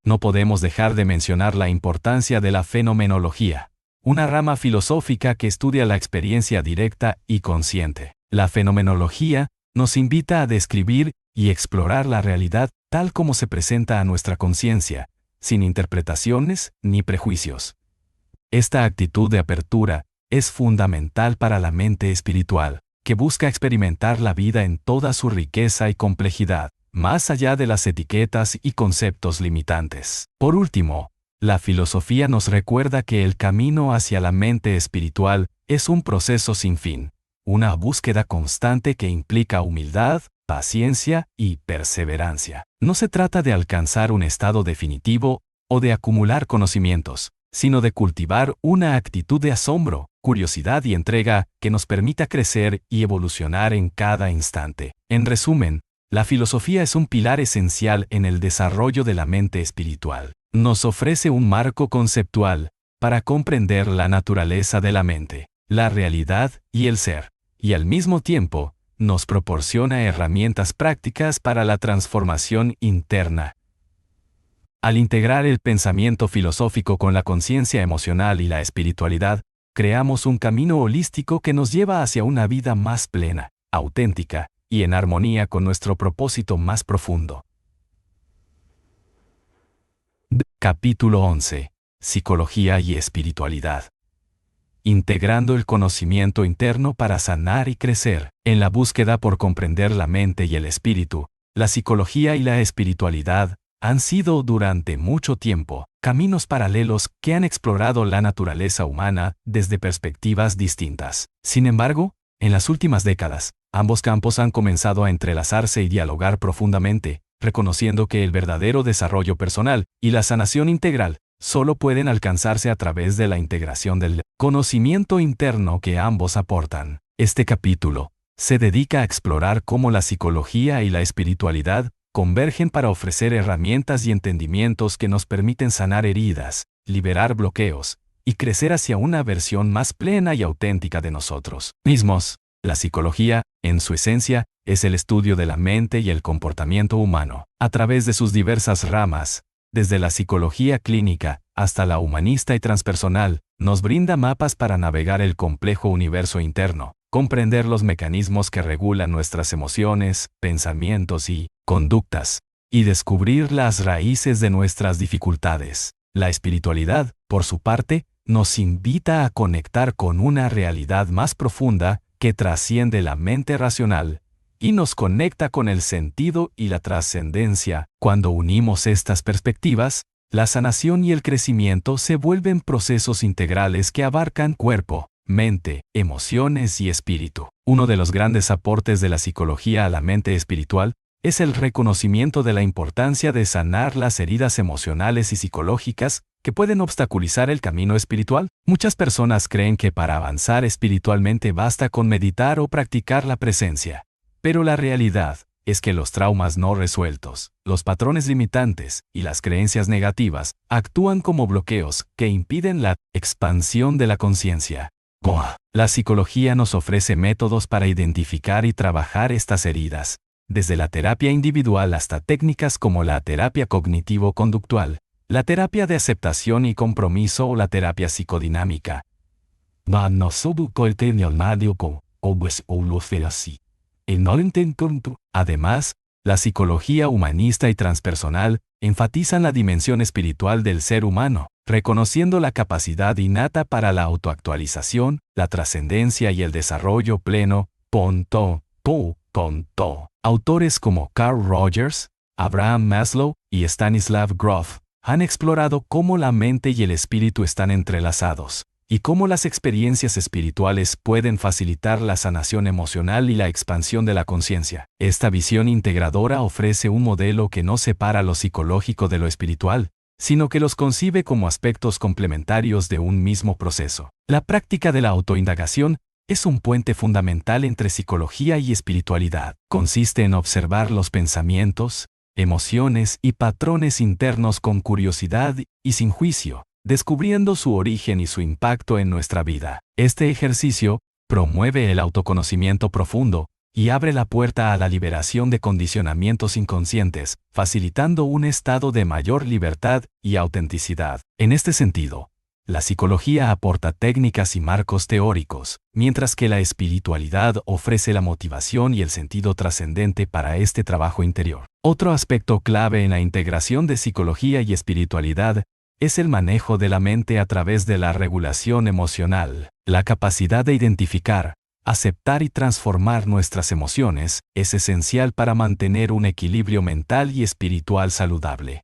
No podemos dejar de mencionar la importancia de la fenomenología, una rama filosófica que estudia la experiencia directa y consciente. La fenomenología nos invita a describir y explorar la realidad tal como se presenta a nuestra conciencia, sin interpretaciones ni prejuicios. Esta actitud de apertura es fundamental para la mente espiritual, que busca experimentar la vida en toda su riqueza y complejidad, más allá de las etiquetas y conceptos limitantes. Por último, la filosofía nos recuerda que el camino hacia la mente espiritual es un proceso sin fin, una búsqueda constante que implica humildad, paciencia y perseverancia. No se trata de alcanzar un estado definitivo o de acumular conocimientos, sino de cultivar una actitud de asombro, curiosidad y entrega que nos permita crecer y evolucionar en cada instante. En resumen, la filosofía es un pilar esencial en el desarrollo de la mente espiritual. Nos ofrece un marco conceptual para comprender la naturaleza de la mente, la realidad y el ser, y al mismo tiempo, nos proporciona herramientas prácticas para la transformación interna. Al integrar el pensamiento filosófico con la conciencia emocional y la espiritualidad, creamos un camino holístico que nos lleva hacia una vida más plena, auténtica y en armonía con nuestro propósito más profundo. Capítulo 11. Psicología y espiritualidad. Integrando el conocimiento interno para sanar y crecer. En la búsqueda por comprender la mente y el espíritu, la psicología y la espiritualidad han sido durante mucho tiempo caminos paralelos que han explorado la naturaleza humana desde perspectivas distintas. Sin embargo, en las últimas décadas, ambos campos han comenzado a entrelazarse y dialogar profundamente, reconociendo que el verdadero desarrollo personal y la sanación integral solo pueden alcanzarse a través de la integración del conocimiento interno que ambos aportan. Este capítulo se dedica a explorar cómo la psicología y la espiritualidad convergen para ofrecer herramientas y entendimientos que nos permiten sanar heridas, liberar bloqueos y crecer hacia una versión más plena y auténtica de nosotros mismos. La psicología, en su esencia, es el estudio de la mente y el comportamiento humano. A través de sus diversas ramas, desde la psicología clínica hasta la humanista y transpersonal, nos brinda mapas para navegar el complejo universo interno, comprender los mecanismos que regulan nuestras emociones, pensamientos y conductas, y descubrir las raíces de nuestras dificultades. La espiritualidad, por su parte, nos invita a conectar con una realidad más profunda que trasciende la mente racional y nos conecta con el sentido y la trascendencia. Cuando unimos estas perspectivas, la sanación y el crecimiento se vuelven procesos integrales que abarcan cuerpo, mente, emociones y espíritu. Uno de los grandes aportes de la psicología a la mente espiritual es el reconocimiento de la importancia de sanar las heridas emocionales y psicológicas que pueden obstaculizar el camino espiritual. Muchas personas creen que para avanzar espiritualmente basta con meditar o practicar la presencia. Pero la realidad es que los traumas no resueltos, los patrones limitantes y las creencias negativas actúan como bloqueos que impiden la expansión de la conciencia. La psicología nos ofrece métodos para identificar y trabajar estas heridas, desde la terapia individual hasta técnicas como la terapia cognitivo-conductual, la terapia de aceptación y compromiso o la terapia psicodinámica. Además, la psicología humanista y transpersonal enfatizan la dimensión espiritual del ser humano, reconociendo la capacidad innata para la autoactualización, la trascendencia y el desarrollo pleno. Autores como Carl Rogers, Abraham Maslow y Stanislav Grof han explorado cómo la mente y el espíritu están entrelazados, y cómo las experiencias espirituales pueden facilitar la sanación emocional y la expansión de la conciencia. Esta visión integradora ofrece un modelo que no separa lo psicológico de lo espiritual, sino que los concibe como aspectos complementarios de un mismo proceso. La práctica de la autoindagación es un puente fundamental entre psicología y espiritualidad. Consiste en observar los pensamientos, emociones y patrones internos con curiosidad y sin juicio, descubriendo su origen y su impacto en nuestra vida. Este ejercicio promueve el autoconocimiento profundo y abre la puerta a la liberación de condicionamientos inconscientes, facilitando un estado de mayor libertad y autenticidad. En este sentido, la psicología aporta técnicas y marcos teóricos, mientras que la espiritualidad ofrece la motivación y el sentido trascendente para este trabajo interior. Otro aspecto clave en la integración de psicología y espiritualidad es el manejo de la mente a través de la regulación emocional. La capacidad de identificar, aceptar y transformar nuestras emociones es esencial para mantener un equilibrio mental y espiritual saludable.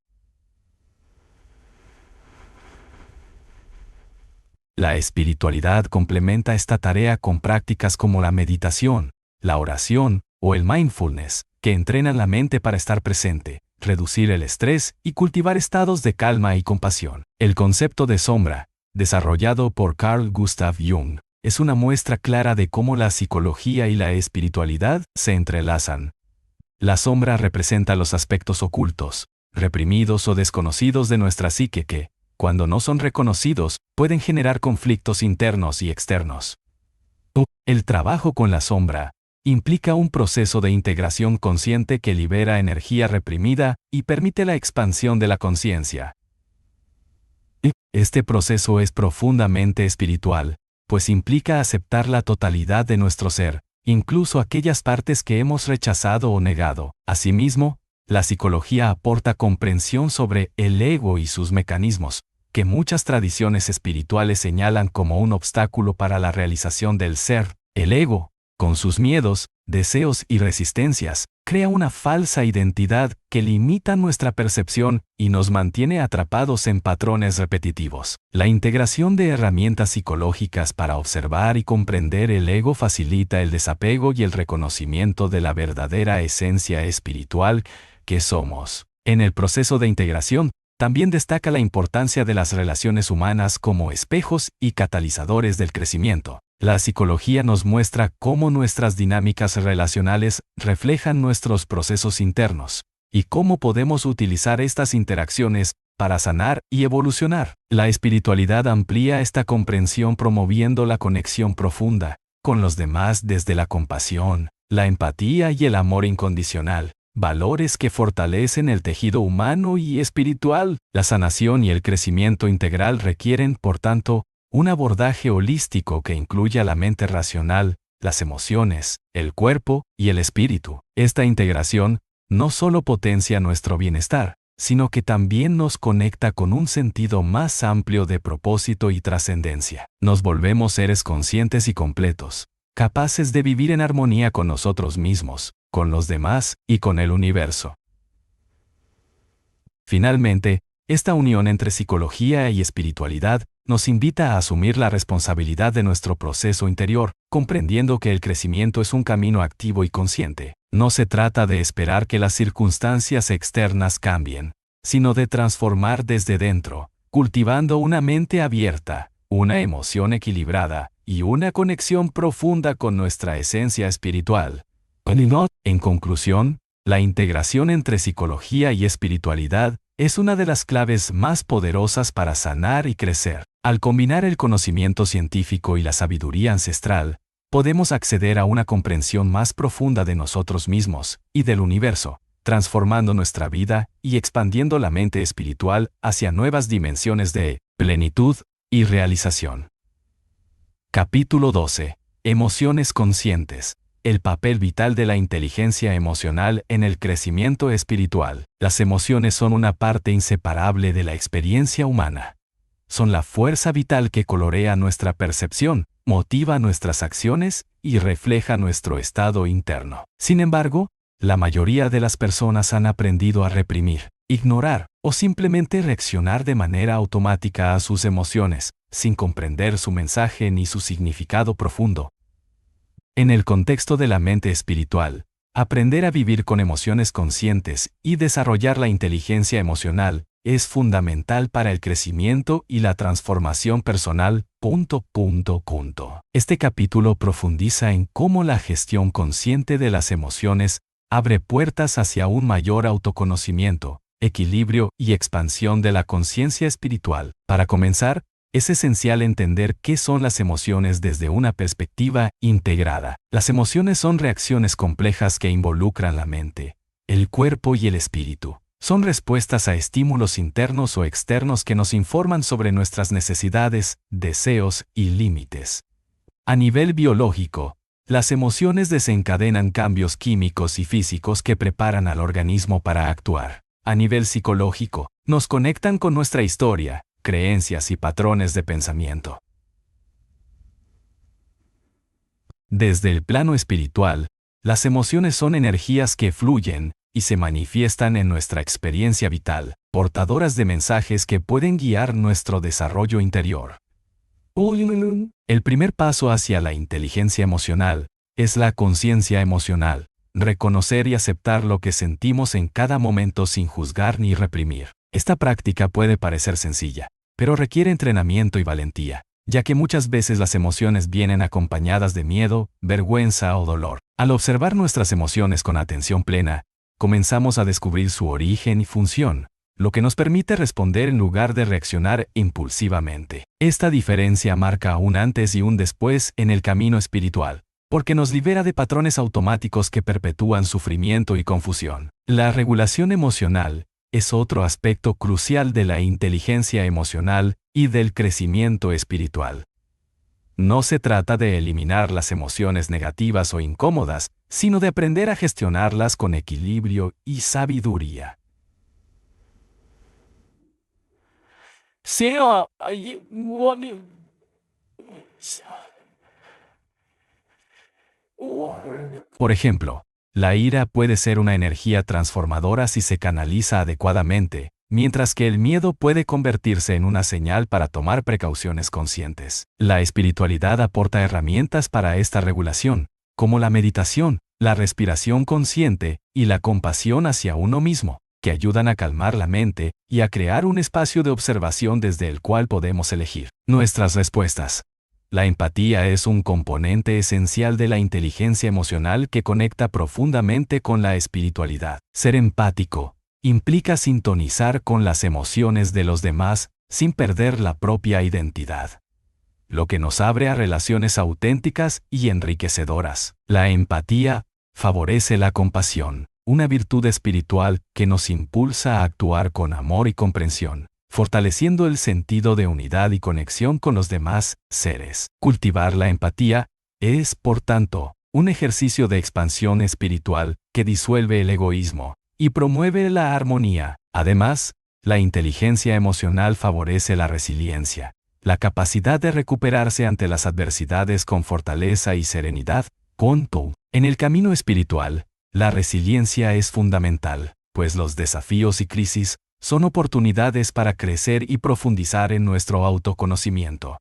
La espiritualidad complementa esta tarea con prácticas como la meditación, la oración o el mindfulness, que entrenan la mente para estar presente, reducir el estrés y cultivar estados de calma y compasión. El concepto de sombra, desarrollado por Carl Gustav Jung, es una muestra clara de cómo la psicología y la espiritualidad se entrelazan. La sombra representa los aspectos ocultos, reprimidos o desconocidos de nuestra psique que, cuando no son reconocidos, pueden generar conflictos internos y externos. El trabajo con la sombra implica un proceso de integración consciente que libera energía reprimida y permite la expansión de la conciencia. Este proceso es profundamente espiritual, pues implica aceptar la totalidad de nuestro ser, incluso aquellas partes que hemos rechazado o negado. Asimismo, la psicología aporta comprensión sobre el ego y sus mecanismos, que muchas tradiciones espirituales señalan como un obstáculo para la realización del ser. El ego, con sus miedos, deseos y resistencias, crea una falsa identidad que limita nuestra percepción y nos mantiene atrapados en patrones repetitivos. La integración de herramientas psicológicas para observar y comprender el ego facilita el desapego y el reconocimiento de la verdadera esencia espiritual que somos. En el proceso de integración, también destaca la importancia de las relaciones humanas como espejos y catalizadores del crecimiento. La psicología nos muestra cómo nuestras dinámicas relacionales reflejan nuestros procesos internos, y cómo podemos utilizar estas interacciones para sanar y evolucionar. La espiritualidad amplía esta comprensión promoviendo la conexión profunda con los demás desde la compasión, la empatía y el amor incondicional, valores que fortalecen el tejido humano y espiritual. La sanación y el crecimiento integral requieren, por tanto, un abordaje holístico que incluya la mente racional, las emociones, el cuerpo y el espíritu. Esta integración no solo potencia nuestro bienestar, sino que también nos conecta con un sentido más amplio de propósito y trascendencia. Nos volvemos seres conscientes y completos, capaces de vivir en armonía con nosotros mismos, con los demás y con el universo. Finalmente, esta unión entre psicología y espiritualidad nos invita a asumir la responsabilidad de nuestro proceso interior, comprendiendo que el crecimiento es un camino activo y consciente. No se trata de esperar que las circunstancias externas cambien, sino de transformar desde dentro, cultivando una mente abierta, una emoción equilibrada y una conexión profunda con nuestra esencia espiritual. En conclusión, la integración entre psicología y espiritualidad es una de las claves más poderosas para sanar y crecer. Al combinar el conocimiento científico y la sabiduría ancestral, podemos acceder a una comprensión más profunda de nosotros mismos y del universo, transformando nuestra vida y expandiendo la mente espiritual hacia nuevas dimensiones de plenitud y realización. Capítulo 12. Emociones conscientes. El papel vital de la inteligencia emocional en el crecimiento espiritual. Las emociones son una parte inseparable de la experiencia humana. Son la fuerza vital que colorea nuestra percepción, motiva nuestras acciones y refleja nuestro estado interno. Sin embargo, la mayoría de las personas han aprendido a reprimir, ignorar o simplemente reaccionar de manera automática a sus emociones, sin comprender su mensaje ni su significado profundo. En el contexto de la mente espiritual, aprender a vivir con emociones conscientes y desarrollar la inteligencia emocional es fundamental para el crecimiento y la transformación personal. Este capítulo profundiza en cómo la gestión consciente de las emociones abre puertas hacia un mayor autoconocimiento, equilibrio y expansión de la conciencia espiritual. Para comenzar, es esencial entender qué son las emociones desde una perspectiva integrada. Las emociones son reacciones complejas que involucran la mente, el cuerpo y el espíritu. Son respuestas a estímulos internos o externos que nos informan sobre nuestras necesidades, deseos y límites. A nivel biológico, las emociones desencadenan cambios químicos y físicos que preparan al organismo para actuar. A nivel psicológico, nos conectan con nuestra historia, creencias y patrones de pensamiento. Desde el plano espiritual, las emociones son energías que fluyen y se manifiestan en nuestra experiencia vital, portadoras de mensajes que pueden guiar nuestro desarrollo interior. El primer paso hacia la inteligencia emocional es la conciencia emocional, reconocer y aceptar lo que sentimos en cada momento sin juzgar ni reprimir. Esta práctica puede parecer sencilla, pero requiere entrenamiento y valentía, ya que muchas veces las emociones vienen acompañadas de miedo, vergüenza o dolor. Al observar nuestras emociones con atención plena, comenzamos a descubrir su origen y función, lo que nos permite responder en lugar de reaccionar impulsivamente. Esta diferencia marca un antes y un después en el camino espiritual, porque nos libera de patrones automáticos que perpetúan sufrimiento y confusión. La regulación emocional es otro aspecto crucial de la inteligencia emocional y del crecimiento espiritual. No se trata de eliminar las emociones negativas o incómodas, sino de aprender a gestionarlas con equilibrio y sabiduría. Por ejemplo, la ira puede ser una energía transformadora si se canaliza adecuadamente, mientras que el miedo puede convertirse en una señal para tomar precauciones conscientes. La espiritualidad aporta herramientas para esta regulación, como la meditación, la respiración consciente y la compasión hacia uno mismo, que ayudan a calmar la mente y a crear un espacio de observación desde el cual podemos elegir nuestras respuestas. La empatía es un componente esencial de la inteligencia emocional que conecta profundamente con la espiritualidad. Ser empático implica sintonizar con las emociones de los demás sin perder la propia identidad, lo que nos abre a relaciones auténticas y enriquecedoras. La empatía favorece la compasión, una virtud espiritual que nos impulsa a actuar con amor y comprensión, fortaleciendo el sentido de unidad y conexión con los demás seres. Cultivar la empatía es, por tanto, un ejercicio de expansión espiritual que disuelve el egoísmo y promueve la armonía. Además, la inteligencia emocional favorece la resiliencia, la capacidad de recuperarse ante las adversidades con fortaleza y serenidad. En el camino espiritual, la resiliencia es fundamental, pues los desafíos y crisis son oportunidades para crecer y profundizar en nuestro autoconocimiento.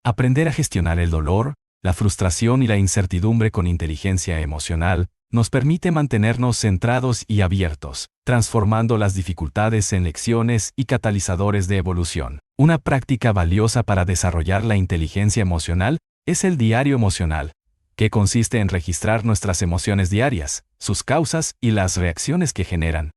Aprender a gestionar el dolor, la frustración y la incertidumbre con inteligencia emocional nos permite mantenernos centrados y abiertos, transformando las dificultades en lecciones y catalizadores de evolución. Una práctica valiosa para desarrollar la inteligencia emocional es el diario emocional, que consiste en registrar nuestras emociones diarias, sus causas y las reacciones que generan.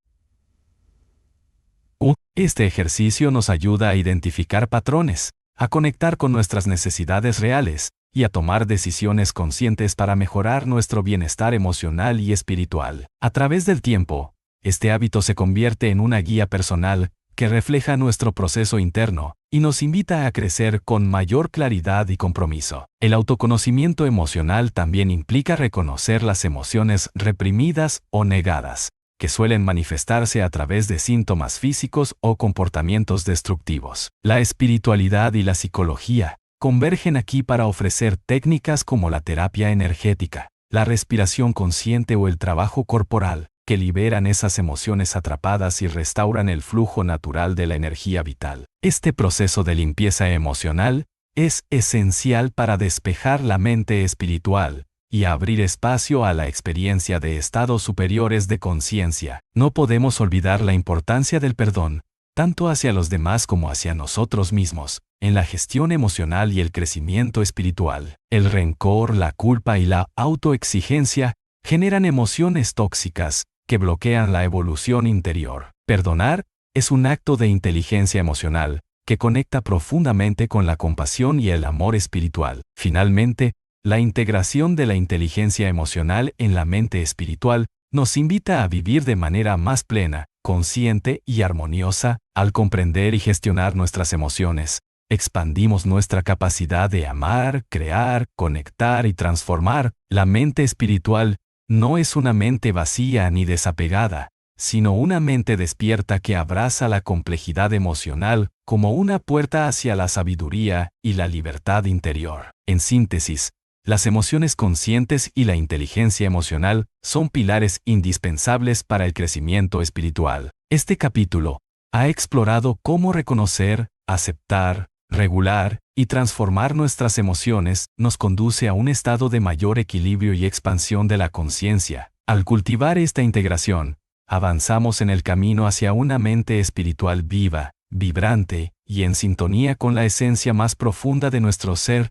Este ejercicio nos ayuda a identificar patrones, a conectar con nuestras necesidades reales y a tomar decisiones conscientes para mejorar nuestro bienestar emocional y espiritual. A través del tiempo, este hábito se convierte en una guía personal que refleja nuestro proceso interno y nos invita a crecer con mayor claridad y compromiso. El autoconocimiento emocional también implica reconocer las emociones reprimidas o negadas, que suelen manifestarse a través de síntomas físicos o comportamientos destructivos. La espiritualidad y la psicología convergen aquí para ofrecer técnicas como la terapia energética, la respiración consciente o el trabajo corporal, que liberan esas emociones atrapadas y restauran el flujo natural de la energía vital. Este proceso de limpieza emocional es esencial para despejar la mente espiritual y abrir espacio a la experiencia de estados superiores de conciencia. No podemos olvidar la importancia del perdón, tanto hacia los demás como hacia nosotros mismos, en la gestión emocional y el crecimiento espiritual. El rencor, la culpa y la autoexigencia generan emociones tóxicas que bloquean la evolución interior. Perdonar es un acto de inteligencia emocional que conecta profundamente con la compasión y el amor espiritual. Finalmente, la integración de la inteligencia emocional en la mente espiritual nos invita a vivir de manera más plena, consciente y armoniosa. Al comprender y gestionar nuestras emociones, expandimos nuestra capacidad de amar, crear, conectar y transformar. La mente espiritual no es una mente vacía ni desapegada, sino una mente despierta que abraza la complejidad emocional como una puerta hacia la sabiduría y la libertad interior. En síntesis, las emociones conscientes y la inteligencia emocional son pilares indispensables para el crecimiento espiritual. Este capítulo ha explorado cómo reconocer, aceptar, regular y transformar nuestras emociones nos conduce a un estado de mayor equilibrio y expansión de la conciencia. Al cultivar esta integración, avanzamos en el camino hacia una mente espiritual viva, vibrante y en sintonía con la esencia más profunda de nuestro ser.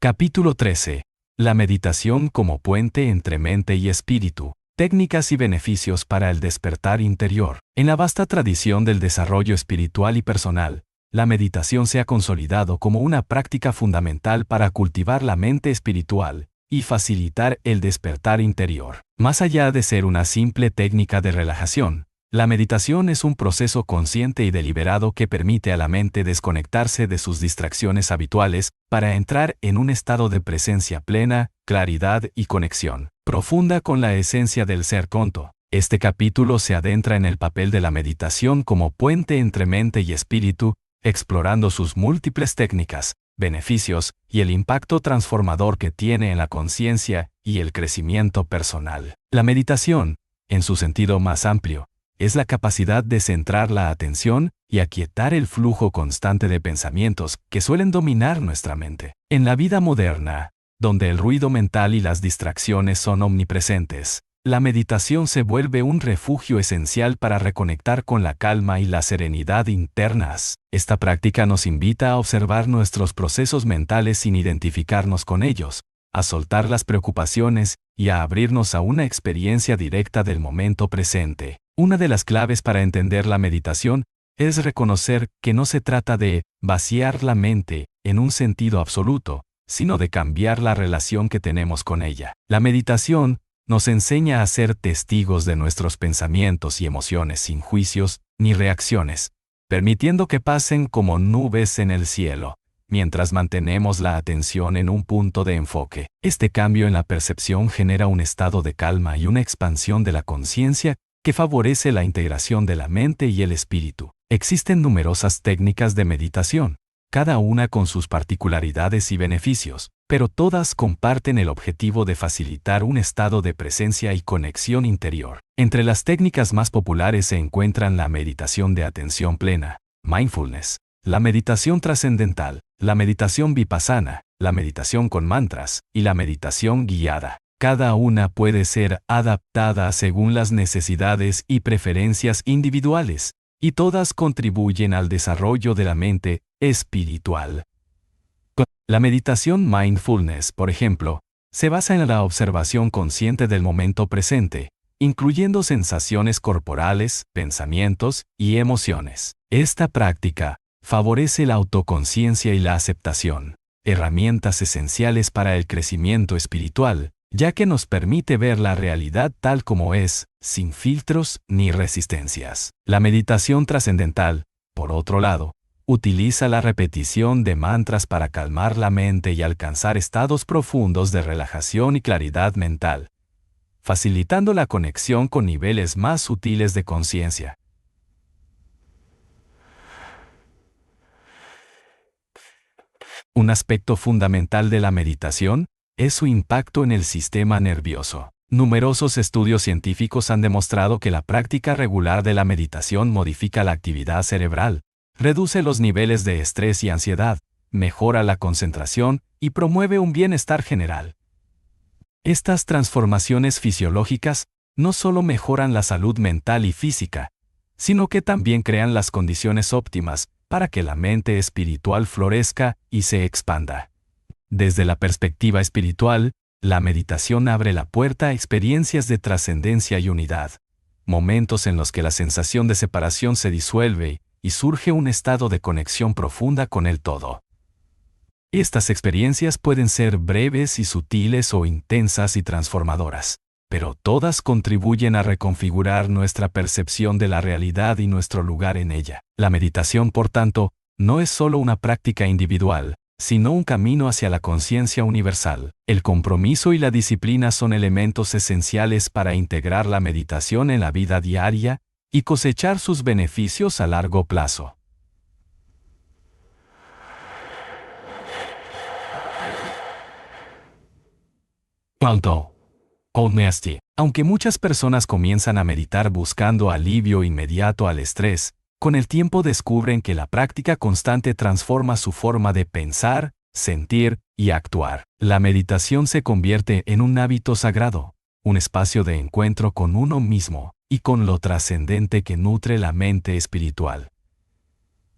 Capítulo 13. La meditación como puente entre mente y espíritu. Técnicas y beneficios para el despertar interior. En la vasta tradición del desarrollo espiritual y personal, la meditación se ha consolidado como una práctica fundamental para cultivar la mente espiritual y facilitar el despertar interior. Más allá de ser una simple técnica de relajación, la meditación es un proceso consciente y deliberado que permite a la mente desconectarse de sus distracciones habituales para entrar en un estado de presencia plena, claridad y conexión profunda con la esencia del ser Konto. Este capítulo se adentra en el papel de la meditación como puente entre mente y espíritu, explorando sus múltiples técnicas, beneficios y el impacto transformador que tiene en la conciencia y el crecimiento personal. La meditación, en su sentido más amplio, es la capacidad de centrar la atención y aquietar el flujo constante de pensamientos que suelen dominar nuestra mente. En la vida moderna, donde el ruido mental y las distracciones son omnipresentes, la meditación se vuelve un refugio esencial para reconectar con la calma y la serenidad internas. Esta práctica nos invita a observar nuestros procesos mentales sin identificarnos con ellos, a soltar las preocupaciones y a abrirnos a una experiencia directa del momento presente. Una de las claves para entender la meditación es reconocer que no se trata de vaciar la mente en un sentido absoluto, sino de cambiar la relación que tenemos con ella. La meditación nos enseña a ser testigos de nuestros pensamientos y emociones sin juicios ni reacciones, permitiendo que pasen como nubes en el cielo, mientras mantenemos la atención en un punto de enfoque. Este cambio en la percepción genera un estado de calma y una expansión de la conciencia que favorece la integración de la mente y el espíritu. Existen numerosas técnicas de meditación, cada una con sus particularidades y beneficios, pero todas comparten el objetivo de facilitar un estado de presencia y conexión interior. Entre las técnicas más populares se encuentran la meditación de atención plena, mindfulness, la meditación trascendental, la meditación vipassana, la meditación con mantras y la meditación guiada. Cada una puede ser adaptada según las necesidades y preferencias individuales, y todas contribuyen al desarrollo de la mente espiritual. La meditación mindfulness, por ejemplo, se basa en la observación consciente del momento presente, incluyendo sensaciones corporales, pensamientos y emociones. Esta práctica favorece la autoconciencia y la aceptación, herramientas esenciales para el crecimiento espiritual, ya que nos permite ver la realidad tal como es, sin filtros ni resistencias. La meditación trascendental, por otro lado, utiliza la repetición de mantras para calmar la mente y alcanzar estados profundos de relajación y claridad mental, facilitando la conexión con niveles más sutiles de conciencia. Un aspecto fundamental de la meditación es su impacto en el sistema nervioso. Numerosos estudios científicos han demostrado que la práctica regular de la meditación modifica la actividad cerebral, reduce los niveles de estrés y ansiedad, mejora la concentración y promueve un bienestar general. Estas transformaciones fisiológicas no solo mejoran la salud mental y física, sino que también crean las condiciones óptimas para que la mente espiritual florezca y se expanda. Desde la perspectiva espiritual, la meditación abre la puerta a experiencias de trascendencia y unidad, momentos en los que la sensación de separación se disuelve y surge un estado de conexión profunda con el todo. Estas experiencias pueden ser breves y sutiles o intensas y transformadoras, pero todas contribuyen a reconfigurar nuestra percepción de la realidad y nuestro lugar en ella. La meditación, por tanto, no es solo una práctica individual, sino un camino hacia la conciencia universal. El compromiso y la disciplina son elementos esenciales para integrar la meditación en la vida diaria y cosechar sus beneficios a largo plazo. Aunque muchas personas comienzan a meditar buscando alivio inmediato al estrés, con el tiempo descubren que la práctica constante transforma su forma de pensar, sentir y actuar. La meditación se convierte en un hábito sagrado, un espacio de encuentro con uno mismo y con lo trascendente que nutre la mente espiritual.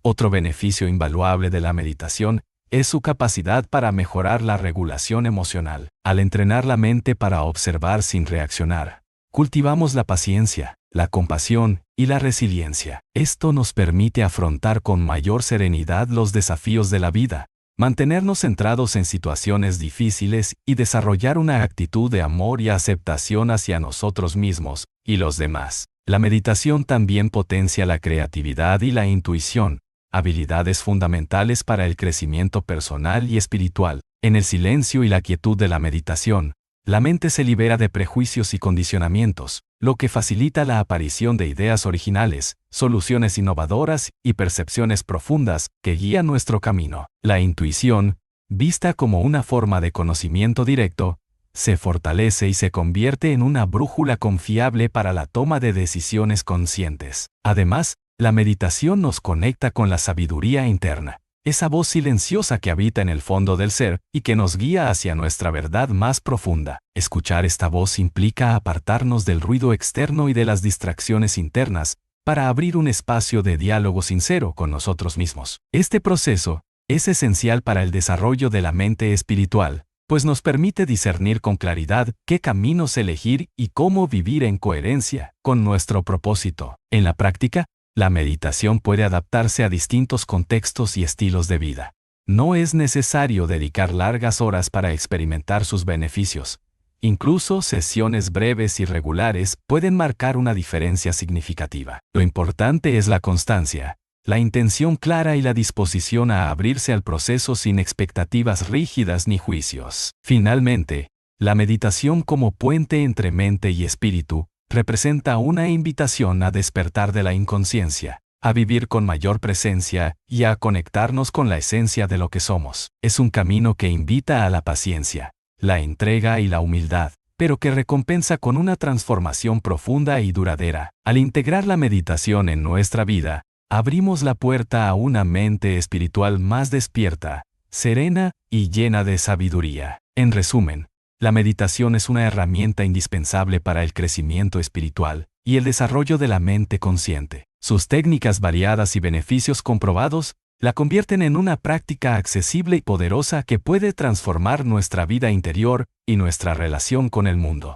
Otro beneficio invaluable de la meditación es su capacidad para mejorar la regulación emocional. Al entrenar la mente para observar sin reaccionar, cultivamos la paciencia, la compasión y la resiliencia. Esto nos permite afrontar con mayor serenidad los desafíos de la vida, mantenernos centrados en situaciones difíciles y desarrollar una actitud de amor y aceptación hacia nosotros mismos y los demás. La meditación también potencia la creatividad y la intuición, habilidades fundamentales para el crecimiento personal y espiritual. En el silencio y la quietud de la meditación, la mente se libera de prejuicios y condicionamientos, lo que facilita la aparición de ideas originales, soluciones innovadoras y percepciones profundas que guían nuestro camino. La intuición, vista como una forma de conocimiento directo, se fortalece y se convierte en una brújula confiable para la toma de decisiones conscientes. Además, la meditación nos conecta con la sabiduría interna, esa voz silenciosa que habita en el fondo del ser y que nos guía hacia nuestra verdad más profunda. Escuchar esta voz implica apartarnos del ruido externo y de las distracciones internas para abrir un espacio de diálogo sincero con nosotros mismos. Este proceso es esencial para el desarrollo de la mente espiritual, pues nos permite discernir con claridad qué caminos elegir y cómo vivir en coherencia con nuestro propósito. En la práctica, la meditación puede adaptarse a distintos contextos y estilos de vida. No es necesario dedicar largas horas para experimentar sus beneficios. Incluso sesiones breves y regulares pueden marcar una diferencia significativa. Lo importante es la constancia, la intención clara y la disposición a abrirse al proceso sin expectativas rígidas ni juicios. Finalmente, la meditación como puente entre mente y espíritu representa una invitación a despertar de la inconsciencia, a vivir con mayor presencia y a conectarnos con la esencia de lo que somos. Es un camino que invita a la paciencia, la entrega y la humildad, pero que recompensa con una transformación profunda y duradera. Al integrar la meditación en nuestra vida, abrimos la puerta a una mente espiritual más despierta, serena y llena de sabiduría. En resumen, la meditación es una herramienta indispensable para el crecimiento espiritual y el desarrollo de la mente consciente. Sus técnicas variadas y beneficios comprobados la convierten en una práctica accesible y poderosa que puede transformar nuestra vida interior y nuestra relación con el mundo.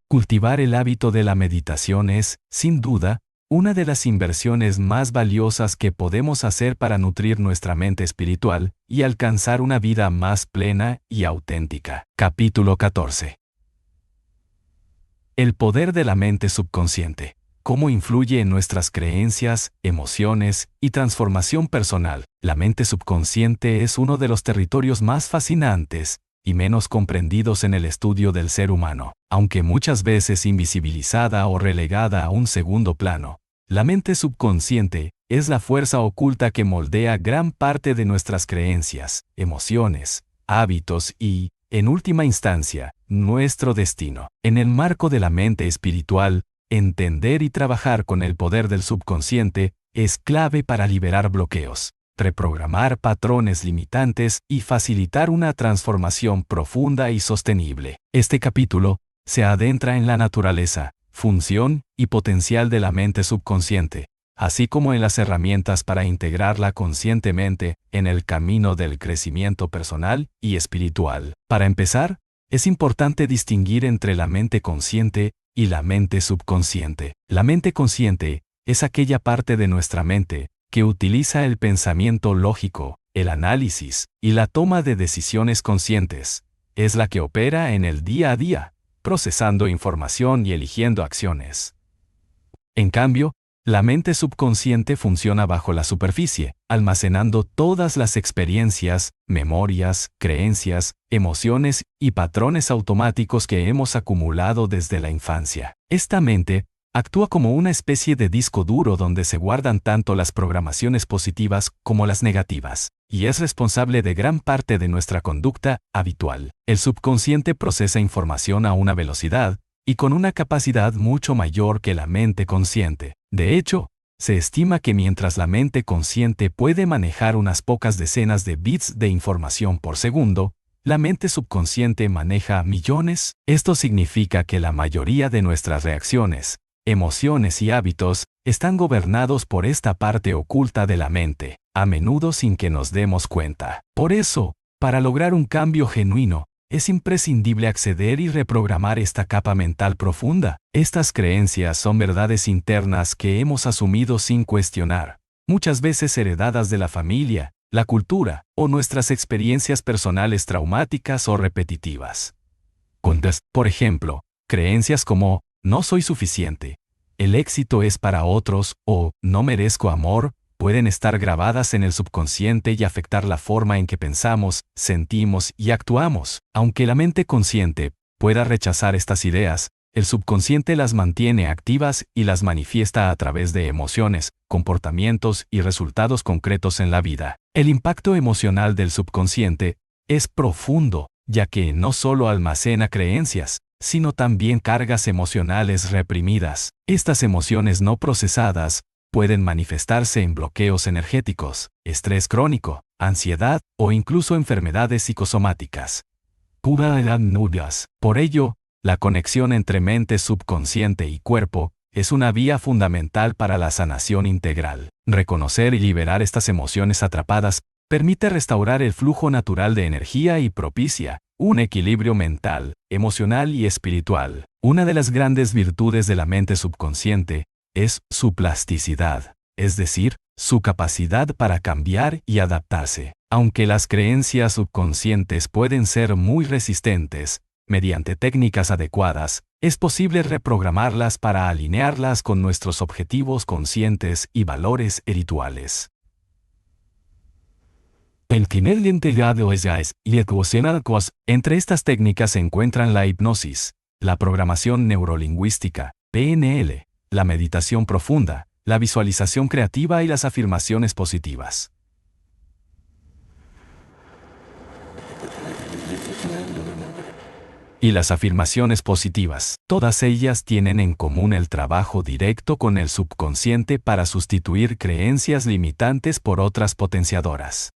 Cultivar el hábito de la meditación es, sin duda, una de las inversiones más valiosas que podemos hacer para nutrir nuestra mente espiritual y alcanzar una vida más plena y auténtica. Capítulo 14. El poder de la mente subconsciente. Cómo influye en nuestras creencias, emociones y transformación personal. La mente subconsciente es uno de los territorios más fascinantes y menos comprendidos en el estudio del ser humano. Aunque muchas veces invisibilizada o relegada a un segundo plano, la mente subconsciente es la fuerza oculta que moldea gran parte de nuestras creencias, emociones, hábitos y, en última instancia, nuestro destino. En el marco de la mente espiritual, entender y trabajar con el poder del subconsciente es clave para liberar bloqueos, reprogramar patrones limitantes y facilitar una transformación profunda y sostenible. Este capítulo se adentra en la naturaleza, función y potencial de la mente subconsciente, así como en las herramientas para integrarla conscientemente en el camino del crecimiento personal y espiritual. Para empezar, es importante distinguir entre la mente consciente y la mente subconsciente. La mente consciente es aquella parte de nuestra mente que utiliza el pensamiento lógico, el análisis y la toma de decisiones conscientes. Es la que opera en el día a día, procesando información y eligiendo acciones. En cambio, la mente subconsciente funciona bajo la superficie, almacenando todas las experiencias, memorias, creencias, emociones y patrones automáticos que hemos acumulado desde la infancia. Esta mente actúa como una especie de disco duro donde se guardan tanto las programaciones positivas como las negativas, y es responsable de gran parte de nuestra conducta habitual. El subconsciente procesa información a una velocidad y con una capacidad mucho mayor que la mente consciente. De hecho, se estima que mientras la mente consciente puede manejar unas pocas decenas de bits de información por segundo, la mente subconsciente maneja millones. Esto significa que la mayoría de nuestras reacciones, emociones y hábitos están gobernados por esta parte oculta de la mente, a menudo sin que nos demos cuenta. Por eso, para lograr un cambio genuino, es imprescindible acceder y reprogramar esta capa mental profunda. Estas creencias son verdades internas que hemos asumido sin cuestionar, muchas veces heredadas de la familia, la cultura o nuestras experiencias personales traumáticas o repetitivas. Por ejemplo, creencias como no soy suficiente, el éxito es para otros o no merezco amor, pueden estar grabadas en el subconsciente y afectar la forma en que pensamos, sentimos y actuamos. Aunque la mente consciente pueda rechazar estas ideas, el subconsciente las mantiene activas y las manifiesta a través de emociones, comportamientos y resultados concretos en la vida. El impacto emocional del subconsciente es profundo, ya que no solo almacena creencias, sino también cargas emocionales reprimidas. Estas emociones no procesadas pueden manifestarse en bloqueos energéticos, estrés crónico, ansiedad o incluso enfermedades psicosomáticas. Por ello, la conexión entre mente subconsciente y cuerpo es una vía fundamental para la sanación integral. Reconocer y liberar estas emociones atrapadas permite restaurar el flujo natural de energía y propicia un equilibrio mental, emocional y espiritual. Una de las grandes virtudes de la mente subconsciente es su plasticidad, es decir, su capacidad para cambiar y adaptarse. Aunque las creencias subconscientes pueden ser muy resistentes, mediante técnicas adecuadas, es posible reprogramarlas para alinearlas con nuestros objetivos conscientes y valores espirituales. Entre estas técnicas se encuentran la hipnosis, la programación neurolingüística, PNL, la meditación profunda, la visualización creativa y las afirmaciones positivas. y las afirmaciones positivas. Todas ellas tienen en común el trabajo directo con el subconsciente para sustituir creencias limitantes por otras potenciadoras.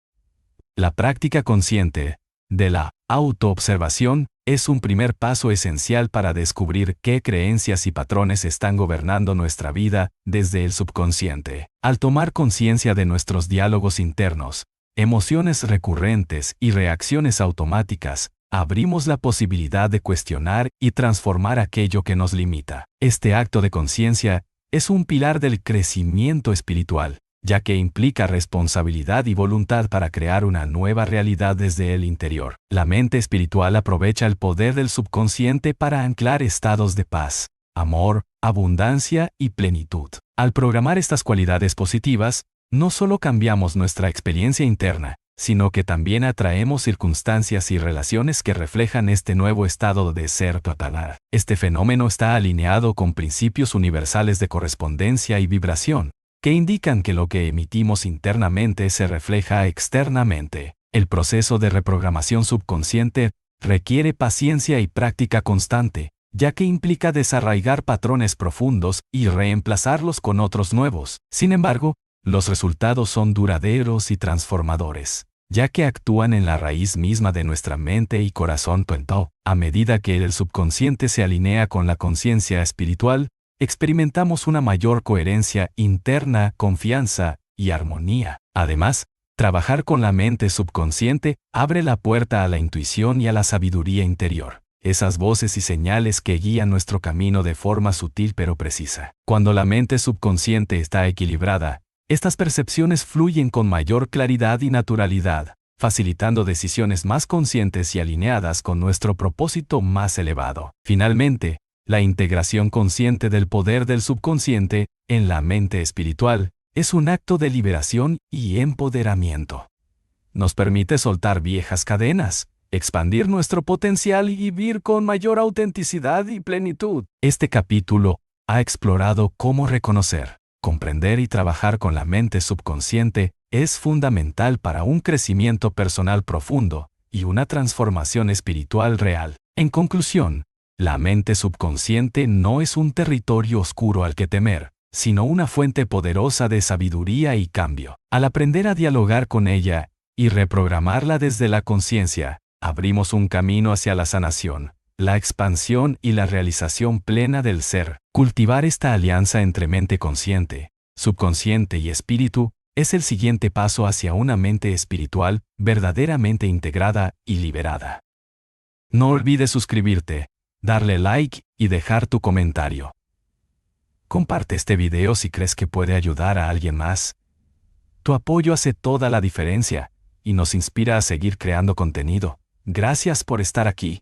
La práctica consciente de la autoobservación es un primer paso esencial para descubrir qué creencias y patrones están gobernando nuestra vida desde el subconsciente. Al tomar conciencia de nuestros diálogos internos, emociones recurrentes y reacciones automáticas, abrimos la posibilidad de cuestionar y transformar aquello que nos limita. Este acto de conciencia es un pilar del crecimiento espiritual, ya que implica responsabilidad y voluntad para crear una nueva realidad desde el interior. La mente espiritual aprovecha el poder del subconsciente para anclar estados de paz, amor, abundancia y plenitud. Al programar estas cualidades positivas, no solo cambiamos nuestra experiencia interna, sino que también atraemos circunstancias y relaciones que reflejan este nuevo estado de ser total. Este fenómeno está alineado con principios universales de correspondencia y vibración, que indican que lo que emitimos internamente se refleja externamente. El proceso de reprogramación subconsciente requiere paciencia y práctica constante, ya que implica desarraigar patrones profundos y reemplazarlos con otros nuevos. Sin embargo, los resultados son duraderos y transformadores, ya que actúan en la raíz misma de nuestra mente y corazón. A medida que el subconsciente se alinea con la conciencia espiritual, experimentamos una mayor coherencia interna, confianza y armonía. Además, trabajar con la mente subconsciente abre la puerta a la intuición y a la sabiduría interior, esas voces y señales que guían nuestro camino de forma sutil pero precisa. Cuando la mente subconsciente está equilibrada, estas percepciones fluyen con mayor claridad y naturalidad, facilitando decisiones más conscientes y alineadas con nuestro propósito más elevado. Finalmente, la integración consciente del poder del subconsciente en la mente espiritual es un acto de liberación y empoderamiento. Nos permite soltar viejas cadenas, expandir nuestro potencial y vivir con mayor autenticidad y plenitud. Este capítulo ha explorado cómo reconocer, comprender y trabajar con la mente subconsciente es fundamental para un crecimiento personal profundo y una transformación espiritual real. En conclusión, la mente subconsciente no es un territorio oscuro al que temer, sino una fuente poderosa de sabiduría y cambio. Al aprender a dialogar con ella y reprogramarla desde la conciencia, abrimos un camino hacia la sanación, la expansión y la realización plena del ser. Cultivar esta alianza entre mente consciente, subconsciente y espíritu es el siguiente paso hacia una mente espiritual verdaderamente integrada y liberada. No olvides suscribirte, darle like y dejar tu comentario. Comparte este video si crees que puede ayudar a alguien más. Tu apoyo hace toda la diferencia y nos inspira a seguir creando contenido. Gracias por estar aquí.